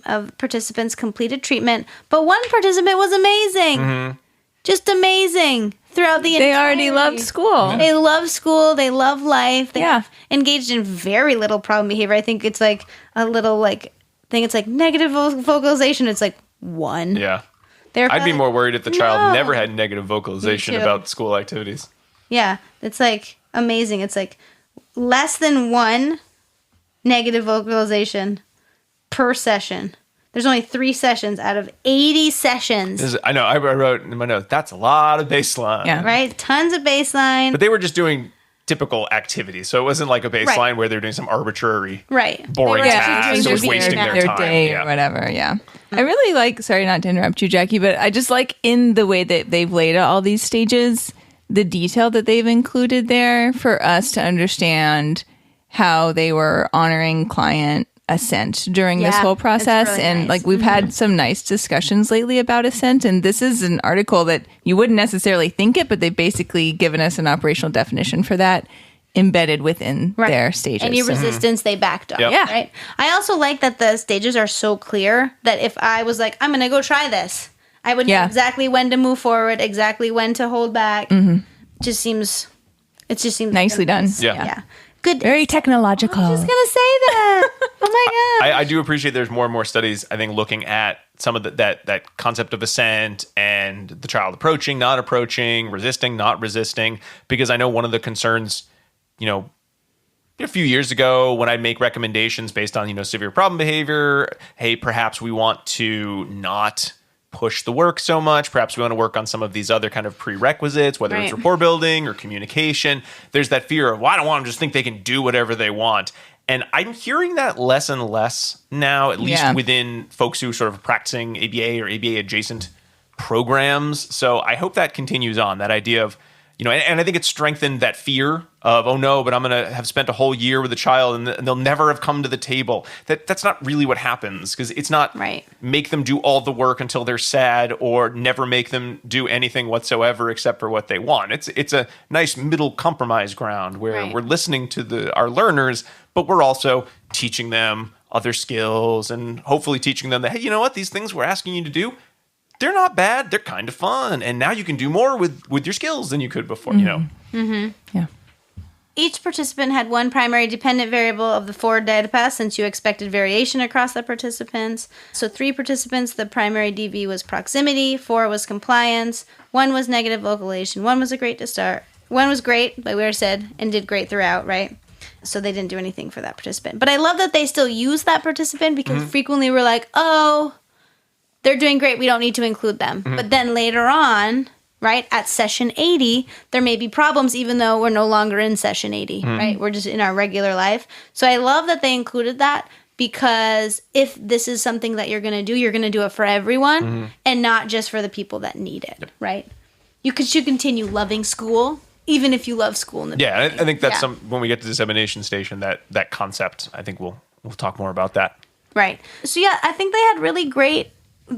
of participants completed treatment. But 1 participant was amazing. Just amazing throughout the They entire. already loved school. They love school. They love life. They Yeah. engaged in very little problem behavior. I think it's like a little it's like negative vocalization. It's like 1. Yeah. They're I'd be more worried if the child No. never had negative vocalization Me too. about school activities. Yeah, it's like amazing. It's like less than 1 negative vocalization per session. There's only 3 sessions out of 80 sessions. I know. I wrote in my note, that's a lot of baseline. Yeah. Right? Tons of baseline. But they were just doing typical activities. So it wasn't like a baseline Right. where they're doing some arbitrary, Right. boring They were task. actually It doing was their wasting their time. day Yeah. or whatever. Yeah. I really like, sorry not to interrupt you, Jackie, but I just like in the way that they've laid out all these stages, the detail that they've included there for us to understand how they were honoring client assent during this Yeah, whole it's process. really And nice. like we've had some nice discussions lately about assent. And this is an article that you wouldn't necessarily think it, but they've basically given us an operational definition for that embedded within Right. their stages. Any So- resistance they backed up. Yep. Yeah. Right. I also like that the stages are so clear that if I was like, I'm going to go try this, I would know Yeah. exactly when to move forward, exactly when to hold back. It just seems Nicely done. Yeah. Yeah. Good. Very technological. I was just going to say that. Oh my God. I do appreciate there's more and more studies, I think, looking at some of that concept of assent and the child approaching, not approaching, resisting, not resisting. Because I know one of the concerns, a few years ago when I'd make recommendations based on, severe problem behavior, hey, perhaps we want to not push the work so much. Perhaps we want to work on some of these other kind of prerequisites, whether it's Right. rapport building or communication. There's that fear of, well, I don't want them to just think they can do whatever they want. And I'm hearing that less and less now, at least Yeah. within folks who are sort of practicing ABA or ABA adjacent programs. So I hope that continues on, that idea of, and I think it's strengthened that fear of, oh no, but I'm going to have spent a whole year with a child and they'll never have come to the table. That's not really what happens, because it's not Right. make them do all the work until they're sad or never make them do anything whatsoever except for what they want. It's a nice middle compromise ground where Right. we're listening to our learners, but we're also teaching them other skills and hopefully teaching them that, hey, you know what, these things we're asking you to do, they're not bad. They're kind of fun. And now you can do more with your skills than you could before, Yeah. Each participant had one primary dependent variable of the 4 data paths, since you expected variation across the participants. So 3 participants, the primary DV was proximity, 4 was compliance, 1 was negative vocalization, 1 was a great to start. 1 was great, like we already said, and did great throughout, right? So they didn't do anything for that participant. But I love that they still use that participant, because frequently we're like, oh, they're doing great, we don't need to include them. But then later on, right, at session 80, there may be problems even though we're no longer in session 80, right? We're just in our regular life. So I love that they included that, because if this is something that you're going to do, you're going to do it for everyone and not just for the people that need it, right? You should continue loving school, even if you love school in the Yeah, beginning. I think that's Yeah. when we get to dissemination station, that concept, I think we'll talk more about that. Right. So yeah, I think they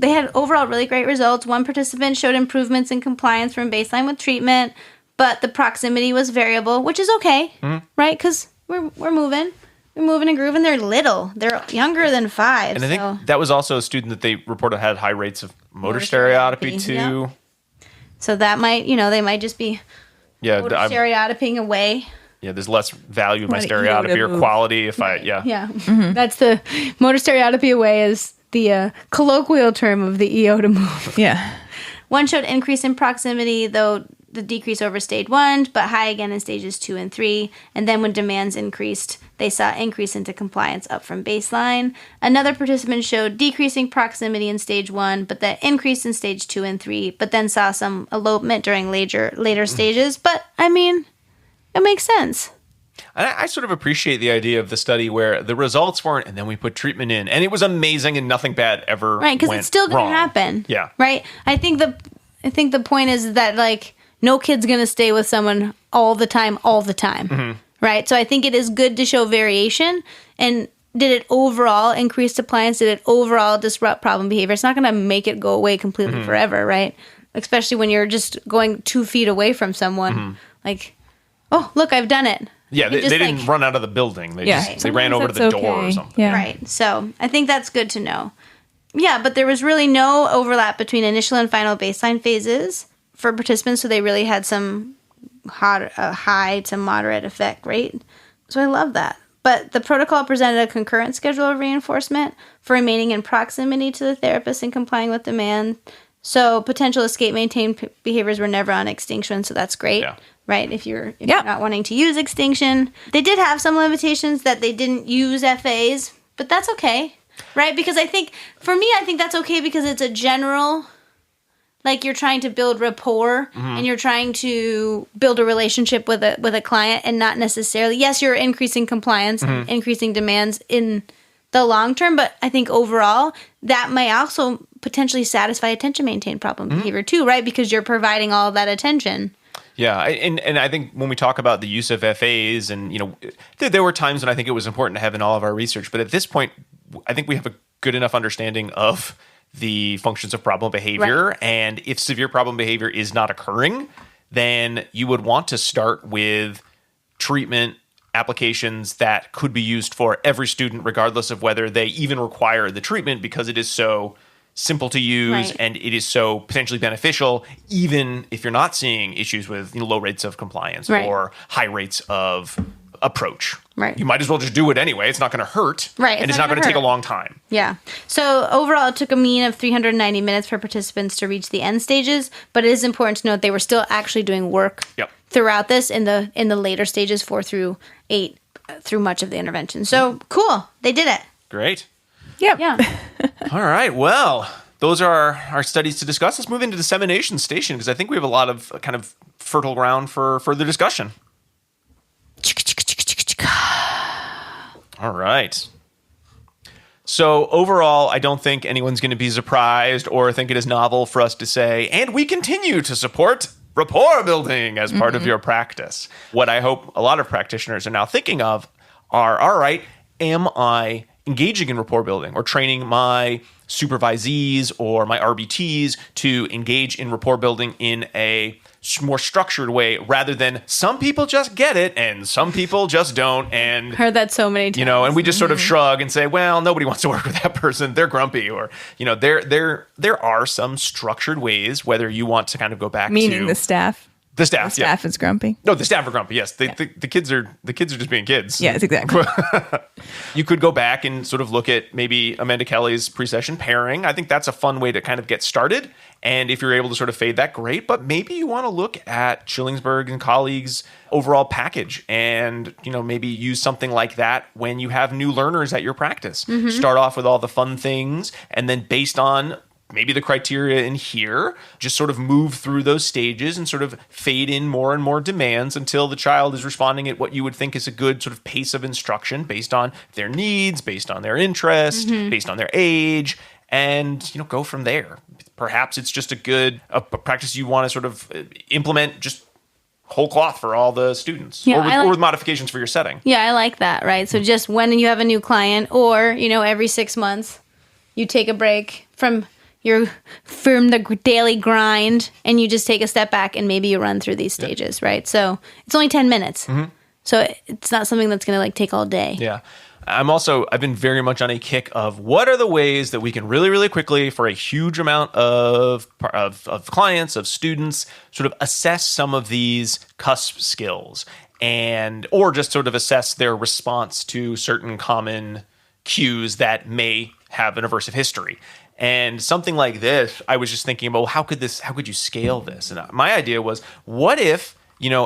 had overall really great results. 1 participant showed improvements in compliance from baseline with treatment, but the proximity was variable, which is okay, right? Because we're moving and grooving. They're little. They're younger than 5. And I so. think that was also a student that they reported had high rates of motor stereotypy too. So that might, they might just be Yeah, motor stereotyping away. there's less value in my Right, stereotypy or move. quality if Yeah. Mm-hmm. That's the motor stereotypy away is the colloquial term of the EO to move. Yeah. 1 showed increase in proximity, though the decrease over stage 1, but high again in stages 2 and 3. And then when demands increased, they saw increase into compliance up from baseline. Another participant showed decreasing proximity in stage 1, but that increased in stage 2 and 3, but then saw some elopement during later stages. But, I mean, it makes sense. And I sort of appreciate the idea of the study where the results weren't, and then we put treatment in, and it was amazing, and nothing bad ever Right, because went it's still going wrong. to happen. Yeah, Right? I think the point is that, like, no kid's going to stay with someone all the time. Right? So I think it is good to show variation. And did it overall increase compliance? Did it overall disrupt problem behavior? It's not going to make it go away completely forever, right? Especially when you're just going 2 feet away from someone. Like, oh, look, I've done it. yeah. They just, didn't like- run out of the building. They Yeah. they ran Sometimes over to the that's door or okay. something. Yeah. Right. So I think that's good to know. Yeah, but there was really no overlap between initial and final baseline phases for participants, so they really had some high to moderate effect rate. So I love that. But the protocol presented a concurrent schedule of reinforcement for remaining in proximity to the therapist and complying with demand. So potential escape maintain behaviors were never on extinction, so that's great. Yeah. Right? If you're not wanting to use extinction. They did have some limitations that they didn't use FAs, but that's okay. Right? Because I think that's okay because it's a general, like you're trying to build rapport and you're trying to build a relationship with a client and not necessarily, yes, you're increasing compliance and increasing demands in the long term, but I think overall that may also potentially satisfy attention maintain problem behavior too, right? Because you're providing all of that attention. Yeah, and I think when we talk about the use of FAs, and there were times when I think it was important to have in all of our research, but at this point, I think we have a good enough understanding of the functions of problem behavior, Right. and if severe problem behavior is not occurring, then you would want to start with treatment applications that could be used for every student, regardless of whether they even require the treatment, because it is so simple to use Right. and it is so potentially beneficial, even if you're not seeing issues with low rates of compliance Right. or high rates of approach. Right. You might as well just do it anyway. It's not going to hurt. Right, And it's it's not not going to gonna take a hurt. long time. Yeah. So overall, it took a mean of 390 minutes for participants to reach the end stages, but it is important to note they were still actually doing work Yep. throughout this in the later stages, 4 through 8, through much of the intervention. So cool, they did it. Great. Yep. Yeah. All right. Well, those are our studies to discuss. Let's move into dissemination station, because I think we have a lot of kind of fertile ground for further discussion. All right. So overall, I don't think anyone's going to be surprised or think it is novel for us to say, and we continue to support rapport building as part of your practice. What I hope a lot of practitioners are now thinking of are, all right, am I engaging in rapport building or training my supervisees or my RBTs to engage in rapport building in a more structured way, rather than some people just get it and some people just don't, and Heard that so many times. and we just sort of shrug and say, well, nobody wants to work with that person, they're grumpy, or there are some structured ways, whether you want to kind of go back Meaning to the staff. the staff. The staff is grumpy. No, the staff are grumpy. Yes, the kids are just being kids. Yes, exactly. You could go back and sort of look at maybe Amanda Kelly's pre-session pairing. I think that's a fun way to kind of get started. And if you're able to sort of fade that, great. But maybe you want to look at Schillingsburg and colleagues' overall package and, maybe use something like that when you have new learners at your practice. Start off with all the fun things, and then based on maybe the criteria in here, just sort of move through those stages and sort of fade in more and more demands until the child is responding at what you would think is a good sort of pace of instruction based on their needs, based on their interest, based on their age, and go from there. Perhaps it's just a practice you want to sort of implement just whole cloth for all the students, Yeah, or with modifications for your setting. Yeah, I like that, right? So just when you have a new client, or, every 6 months, you take a break from the daily grind and you just take a step back and maybe you run through these stages, right? So it's only 10 minutes. So it's not something that's going to take all day. Yeah. I've been very much on a kick of what are the ways that we can really, really quickly, for a huge amount of clients, of students, sort of assess some of these cusp skills, or just sort of assess their response to certain common cues that may have an aversive history. And something like this, I was just thinking about, how could you scale this? And my idea was, what if,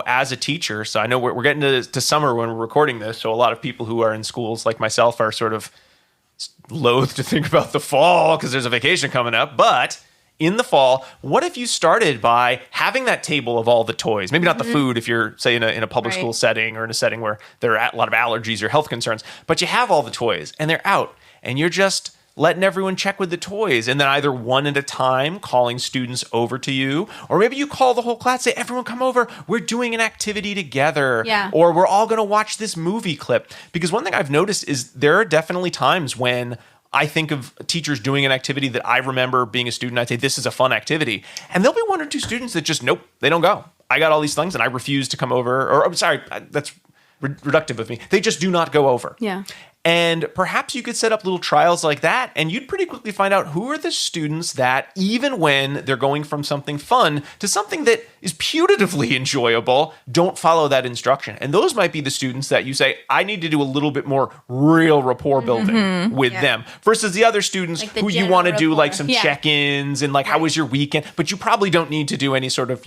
as a teacher, so I know we're getting to summer when we're recording this, so a lot of people who are in schools like myself are sort of loath to think about the fall because there's a vacation coming up. But in the fall, what if you started by having that table of all the toys? Maybe not the food if you're, say, in a public Right. school setting or in a setting where there are a lot of allergies or health concerns, but you have all the toys and they're out and you're just letting everyone check with the toys, and then either one at a time calling students over to you, or maybe you call the whole class, say, everyone come over, we're doing an activity together, Yeah. or we're all going to watch this movie clip. Because one thing I've noticed is there are definitely times when I think of teachers doing an activity that I remember being a student, I'd say, this is a fun activity, and there'll be one or two students that just, nope, they don't go. I got all these things and I refuse to come over, or I'm sorry, that's reductive of me. They just do not go over. Yeah. And perhaps you could set up little trials like that, and you'd pretty quickly find out who are the students that, even when they're going from something fun to something that is putatively enjoyable, don't follow that instruction. And those might be the students that you say, I need to do a little bit more real rapport building with them, versus the other students Like the who you general want to do like rapport. some Yeah. check-ins and like, how was your weekend? But you probably don't need to do any sort of,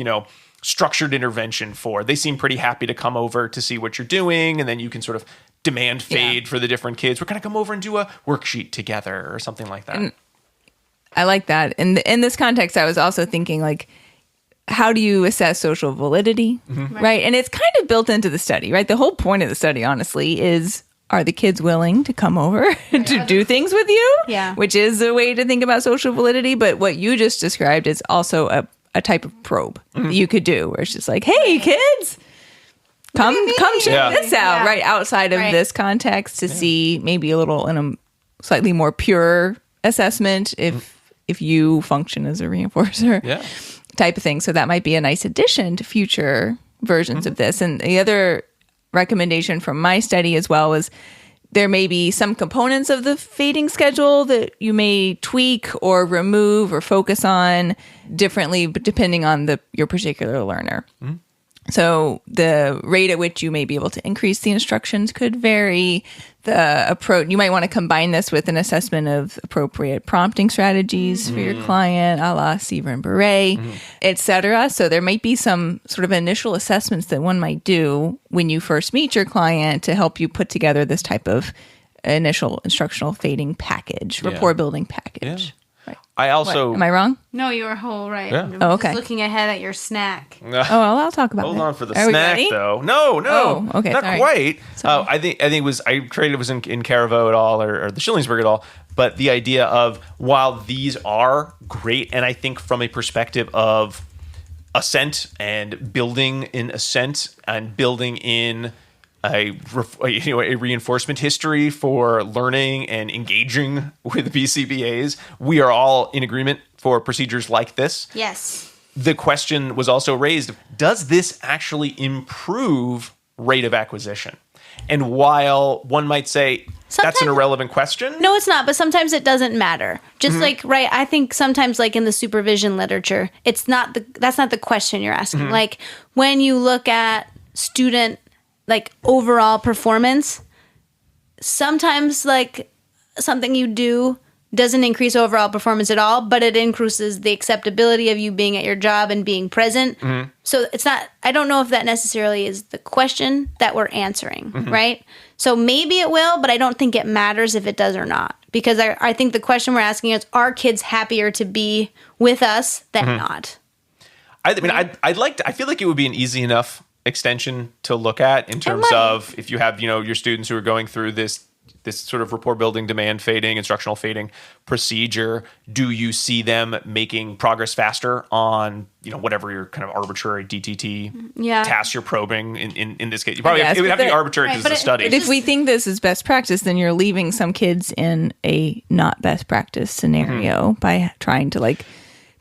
structured intervention for. They seem pretty happy to come over to see what you're doing, and then you can sort of demand fade for the different kids. We're going to come over and do a worksheet together or something like that. I like that. In this context, I was also thinking, like, how do you assess social validity, right? And it's kind of built into the study, right? The whole point of the study, honestly, is, are the kids willing to come over to do things with you? Yeah. Which is a way to think about social validity. But what you just described is also a type of probe that you could do, where it's just like, hey, kids, come check this out, right? Outside of this context, to see maybe a little in a slightly more pure assessment if you function as a reinforcer type of thing. So that might be a nice addition to future versions of this. And the other recommendation from my study as well was, there may be some components of the fading schedule that you may tweak or remove or focus on differently, but depending on your particular learner. So the rate at which you may be able to increase the instructions could vary. The approach, you might want to combine this with an assessment of appropriate prompting strategies for your client, a la Seaver and Beret, etc. So there might be some sort of initial assessments that one might do when you first meet your client to help you put together this type of initial instructional fading package, rapport building package. Right. I also... What? Am I wrong? No, you were whole right. Yeah. I'm Oh, okay. just looking ahead at your snack. Oh, well, I'll talk about it. Hold on for the Are we snack, ready? though. No, Oh, okay, not sorry. quite. I think it was, I created, it was in Caravo et al. Or the Schillingsburg et al. But the idea of, while these are great, and I think from a perspective of assent and building in assent and building in a reinforcement history for learning and engaging with BCBAs, we are all in agreement for procedures like this. Yes. The question was also raised, does this actually improve rate of acquisition? And while one might say that's an Sometimes- irrelevant question, No, it's not, but sometimes it doesn't matter. Just like, right, I think sometimes like in the supervision literature, that's not the question you're asking. Like when you look at student like overall performance, sometimes like something you do doesn't increase overall performance at all, but it increases the acceptability of you being at your job and being present. So it's not, I don't know if that necessarily is the question that we're answering, right? So maybe it will, but I don't think it matters if it does or not. Because I think the question we're asking is, are kids happier to be with us than not? I mean, I feel like it would be an easy enough extension to look at in terms might. of if you have, your students who are going through this sort of rapport building, demand fading, instructional fading procedure, do you see them making progress faster on, whatever your kind of arbitrary DTT tasks you're probing in this case? You probably Yes, it would have but to be the- arbitrary right, because but it's a study. But if we think this is best practice, then you're leaving some kids in a not best practice scenario by trying to like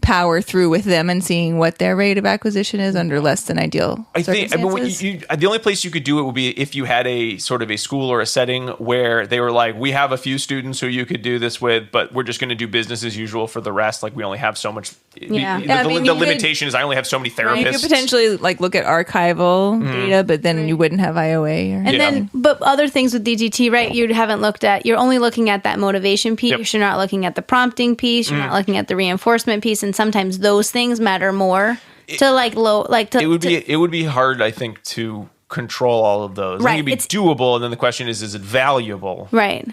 power through with them and seeing what their rate of acquisition is under less than ideal I think circumstances. the only place you could do it would be if you had a sort of a school or a setting where they were like, we have a few students who you could do this with, but we're just going to do business as usual for the rest. Like we only have so much. Yeah. Yeah, I mean, the you could- limitation is I only have so many therapists. You could potentially like look at archival data, but then you wouldn't have IOA. Or, And then, but other things with DTT, right? You haven't looked at, you're only looking at that motivation piece. Yep. You're not looking at the prompting piece. You're not looking at the reinforcement piece. And sometimes those things matter more to like low, like to, It would be hard, I think, to control all of those. I Right, think it'd be doable, and then the question is it valuable? right.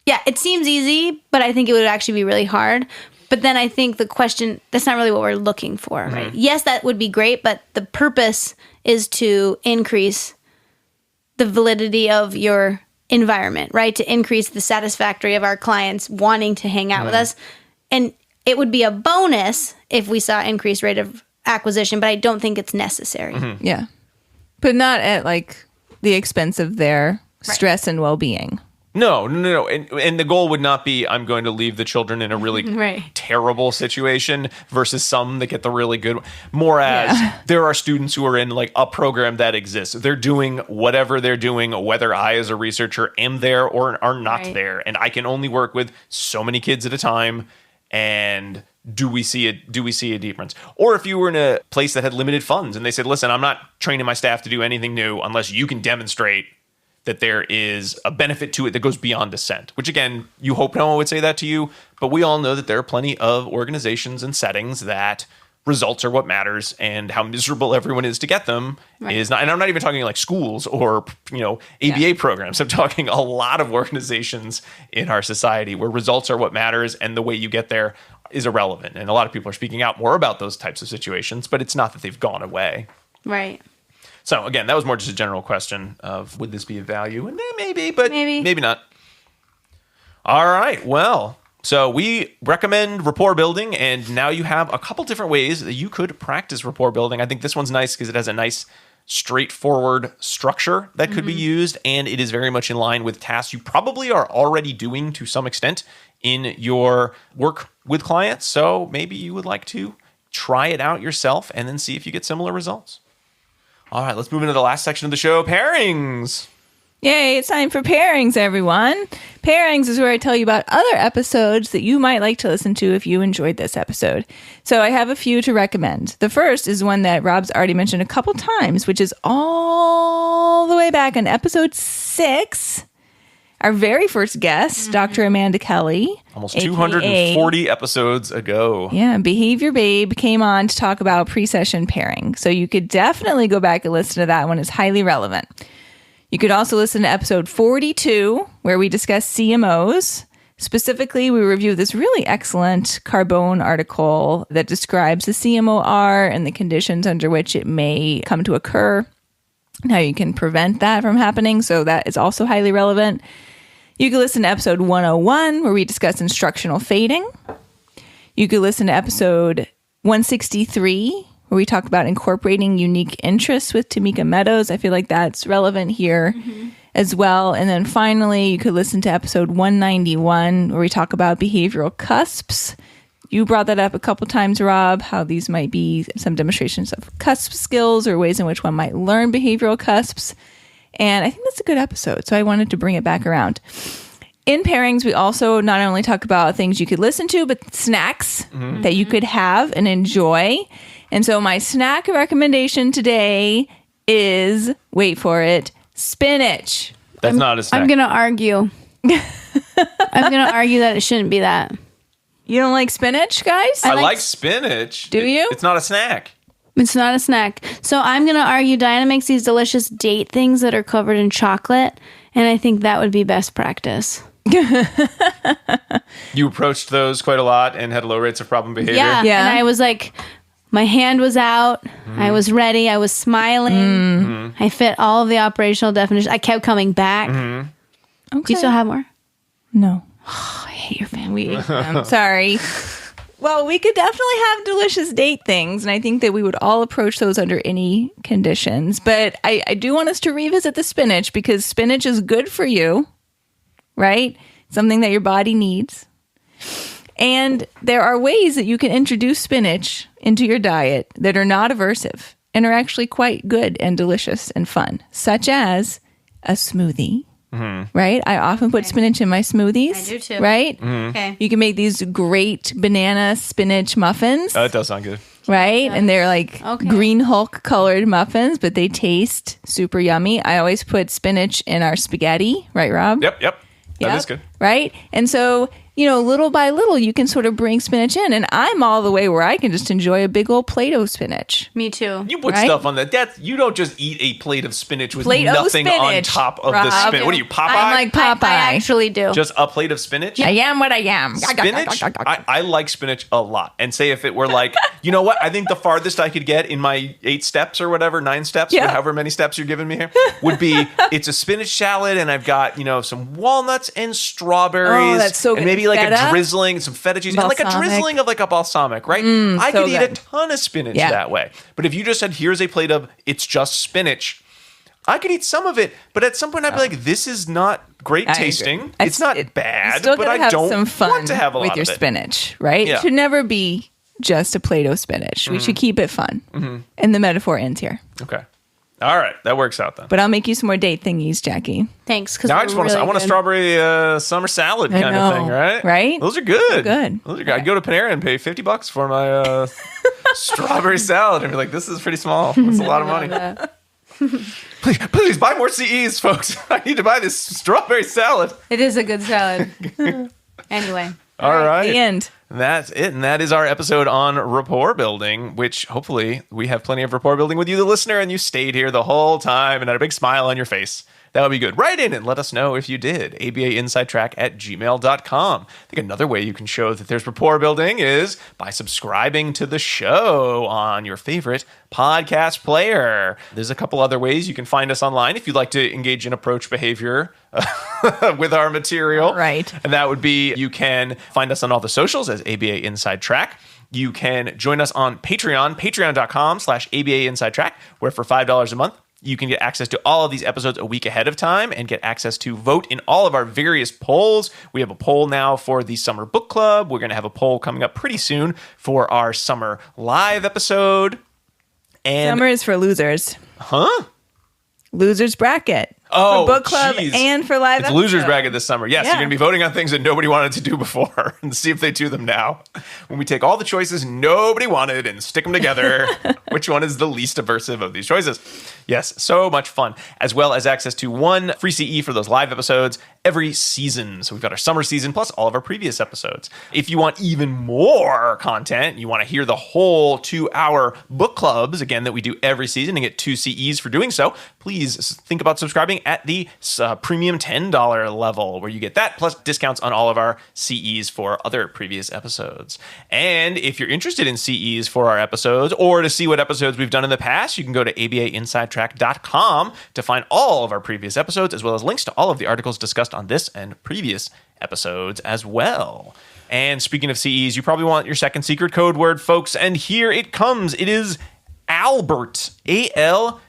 Yeah, it seems easy, but I think it would actually be really hard. But then I think the question, that's not really what we're looking for, right? Yes, that would be great, but the purpose is to increase the validity of your environment, right? To increase the satisfactory of our clients wanting to hang out with us. And it would be a bonus if we saw increased rate of acquisition, but I don't think it's necessary. yeah, but not at like the expense of their stress and well-being. No. And the goal would not be I'm going to leave the children in a really Right. terrible situation versus some that get the really good. More as there are students who are in like a program that exists. They're doing whatever they're doing, whether I as a researcher am there or are not Right. there. And I can only work with so many kids at a time. And do we see a difference? Or if you were in a place that had limited funds and they said, listen, I'm not training my staff to do anything new unless you can demonstrate that there is a benefit to it that goes beyond dissent, which again, you hope no one would say that to you, but we all know that there are plenty of organizations and settings that results are what matters, and how miserable everyone is to get them is not. And I'm not even talking like schools or, ABA programs. I'm talking a lot of organizations in our society where results are what matters and the way you get there is irrelevant. And a lot of people are speaking out more about those types of situations, but it's not that they've gone away. Right. So again, that was more just a general question of would this be of value? And maybe, but maybe not. All right. Well, so we recommend rapport building, and now you have a couple different ways that you could practice rapport building. I think this one's nice because it has a nice straightforward structure that could be used, and it is very much in line with tasks you probably are already doing to some extent in your work with clients. So maybe you would like to try it out yourself and then see if you get similar results. All right, let's move into the last section of the show, pairings. Yay, it's time for Pairings, everyone. Pairings is where I tell you about other episodes that you might like to listen to if you enjoyed this episode. So I have a few to recommend. The first is one that Rob's already mentioned a couple times, which is all the way back on episode 6. Our very first guest, Dr. Amanda Kelly. Almost AKA 240 episodes ago. Yeah, Behavior Babe came on to talk about pre-session pairing. So you could definitely go back and listen to that one. It's highly relevant. You could also listen to episode 42, where we discuss CMOs. Specifically, we review this really excellent Carbone article that describes the CMOR and the conditions under which it may come to occur, and how you can prevent that from happening. So that is also highly relevant. You can listen to episode 101, where we discuss instructional fading. You could listen to episode 163, where we talk about incorporating unique interests with Tamika Meadows. I feel like that's relevant here as well. And then finally, you could listen to episode 191, where we talk about behavioral cusps. You brought that up a couple times, Rob, how these might be some demonstrations of cusp skills or ways in which one might learn behavioral cusps. And I think that's a good episode, so I wanted to bring it back around. In Pairings, we also not only talk about things you could listen to, but snacks that you could have and enjoy. And so my snack recommendation today is, wait for it, spinach. That's not a snack. I'm going to argue. I'm going to argue that it shouldn't be that. You don't like spinach, guys? I like spinach. Do you? It's not a snack. It's not a snack. So I'm going to argue Diana makes these delicious date things that are covered in chocolate, and I think that would be best practice. You approached those quite a lot and had low rates of problem behavior. Yeah. Yeah. And I was like, my hand was out. I was ready. I was smiling. I fit all of the operational definitions. I kept coming back. Okay. Do you still have more? No. Oh, I hate your family. I'm sorry. Well, we could definitely have delicious date things, and I think that we would all approach those under any conditions. But I do want us to revisit the spinach, because spinach is good for you, right? Something that your body needs. And there are ways that you can introduce spinach into your diet that are not aversive and are actually quite good and delicious and fun, such as a smoothie. Right? I often put spinach in my smoothies. I do too. Right? Okay. You can make these great banana spinach muffins, That does sound good. right? And they're like Okay. green Hulk colored muffins, but they taste super yummy. I always put spinach in our spaghetti, right, Rob? Yep. That is Yep. good. Right? And so, little by little, you can sort of bring spinach in. And I'm all the way where I can just enjoy a big old plate of spinach. Me too. You put Right? stuff on that. You don't just eat a plate of spinach with Plate of nothing on spinach, top of the Rob. spinach. What are you, Popeye? I'm like Popeye. I actually do. just a plate of spinach? I am what I am. Spinach? I like spinach a lot. And say if it were like, you know what? I think the farthest I could get in my 8 steps or whatever, 9 steps, Yeah. however many steps you're giving me here, would be it's a spinach salad and I've got, some walnuts and strawberries. Oh, that's so good. And maybe like Feta? a drizzling, some feta cheese, and like a Balsamic. drizzling of like a balsamic, right? I so could eat a good. ton of spinach Yeah. that way. But if you just said, here's a plate of it's just spinach, I could eat some of it, but at some point I'd be like, this is not great I agree. tasting. It's not bad, still but gotta I have don't some fun want to have a with lot your of it. spinach, right? Yeah. It should never be just a Play-Doh spinach. We should keep it fun. And the metaphor ends here. Okay. All right. That works out then. But I'll make you some more date thingies, Jackie. Thanks. Because Now I just want I want a strawberry summer salad kind of thing, right? Right? Those are good. good. Those are good. I'd go to Panera and pay $50 for my strawberry salad and be like, this is pretty small. That's a lot of money. Please buy more CEs, folks. I need to buy this strawberry salad. It is a good salad. Anyway. All right. The end. That's it. And that is our episode on rapport building, which hopefully we have plenty of rapport building with you, the listener, and you stayed here the whole time and had a big smile on your face. That would be good. Write in and let us know if you did. abainsidetrack@gmail.com. I think another way you can show that there's rapport building is by subscribing to the show on your favorite podcast player. There's a couple other ways you can find us online if you'd like to engage in approach behavior with our material. Right. And that would be, you can find us on all the socials as ABA Inside Track. You can join us on Patreon, patreon.com/ABA Inside Track, where for $5 a month, you can get access to all of these episodes a week ahead of time and get access to vote in all of our various polls. We have a poll now for the Summer Book Club. We're going to have a poll coming up pretty soon for our Summer Live episode. And Summer is for losers. Huh? Losers bracket. Oh, for book club geez. and for live It's episode. losers bracket this summer. Yes, Yeah. you're going to be voting on things that nobody wanted to do before and see if they do them now. When we take all the choices nobody wanted and stick them together, which one is the least aversive of these choices? Yes, so much fun. As well as access to one free CE for those live episodes every season. So we've got our summer season plus all of our previous episodes. If you want even more content, you want to hear the whole 2-hour book clubs, again, that we do every season and get 2 CEs for doing so, please think about subscribing at the premium $10 level, where you get that plus discounts on all of our CEs for other previous episodes. And if you're interested in CEs for our episodes or to see what episodes we've done in the past, you can go to abainsidetrack.com to find all of our previous episodes, as well as links to all of the articles discussed on this and previous episodes as well. And speaking of CEs, you probably want your second secret code word, folks, and here it comes. It is Albert, ALBERT.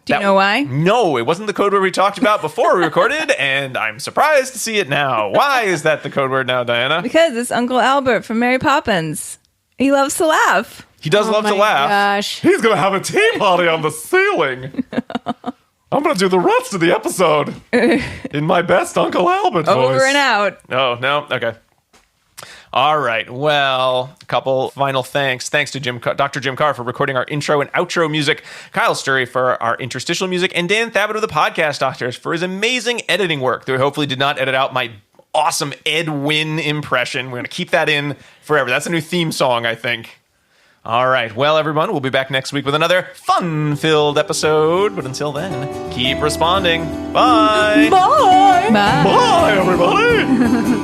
Do you know why? No, it wasn't the code word we talked about before we recorded, and I'm surprised to see it now. Why is that the code word now, Diana? Because it's Uncle Albert from Mary Poppins. He loves to laugh. He does love to laugh. Gosh. He's going to have a tea party on the ceiling. I'm going to do the rest of the episode in my best Uncle Albert voice. Over and out. Oh, no? Okay. All right. Well, a couple final thanks. Thanks to Dr. Jim Carr for recording our intro and outro music, Kyle Sturry for our interstitial music, and Dan Thabit of the Podcast Doctors for his amazing editing work that hopefully did not edit out my awesome Ed Wynn impression. We're going to keep that in forever. That's a new theme song, I think. All right. Well, everyone, we'll be back next week with another fun-filled episode. But until then, keep responding. Bye. Bye. Bye, everybody.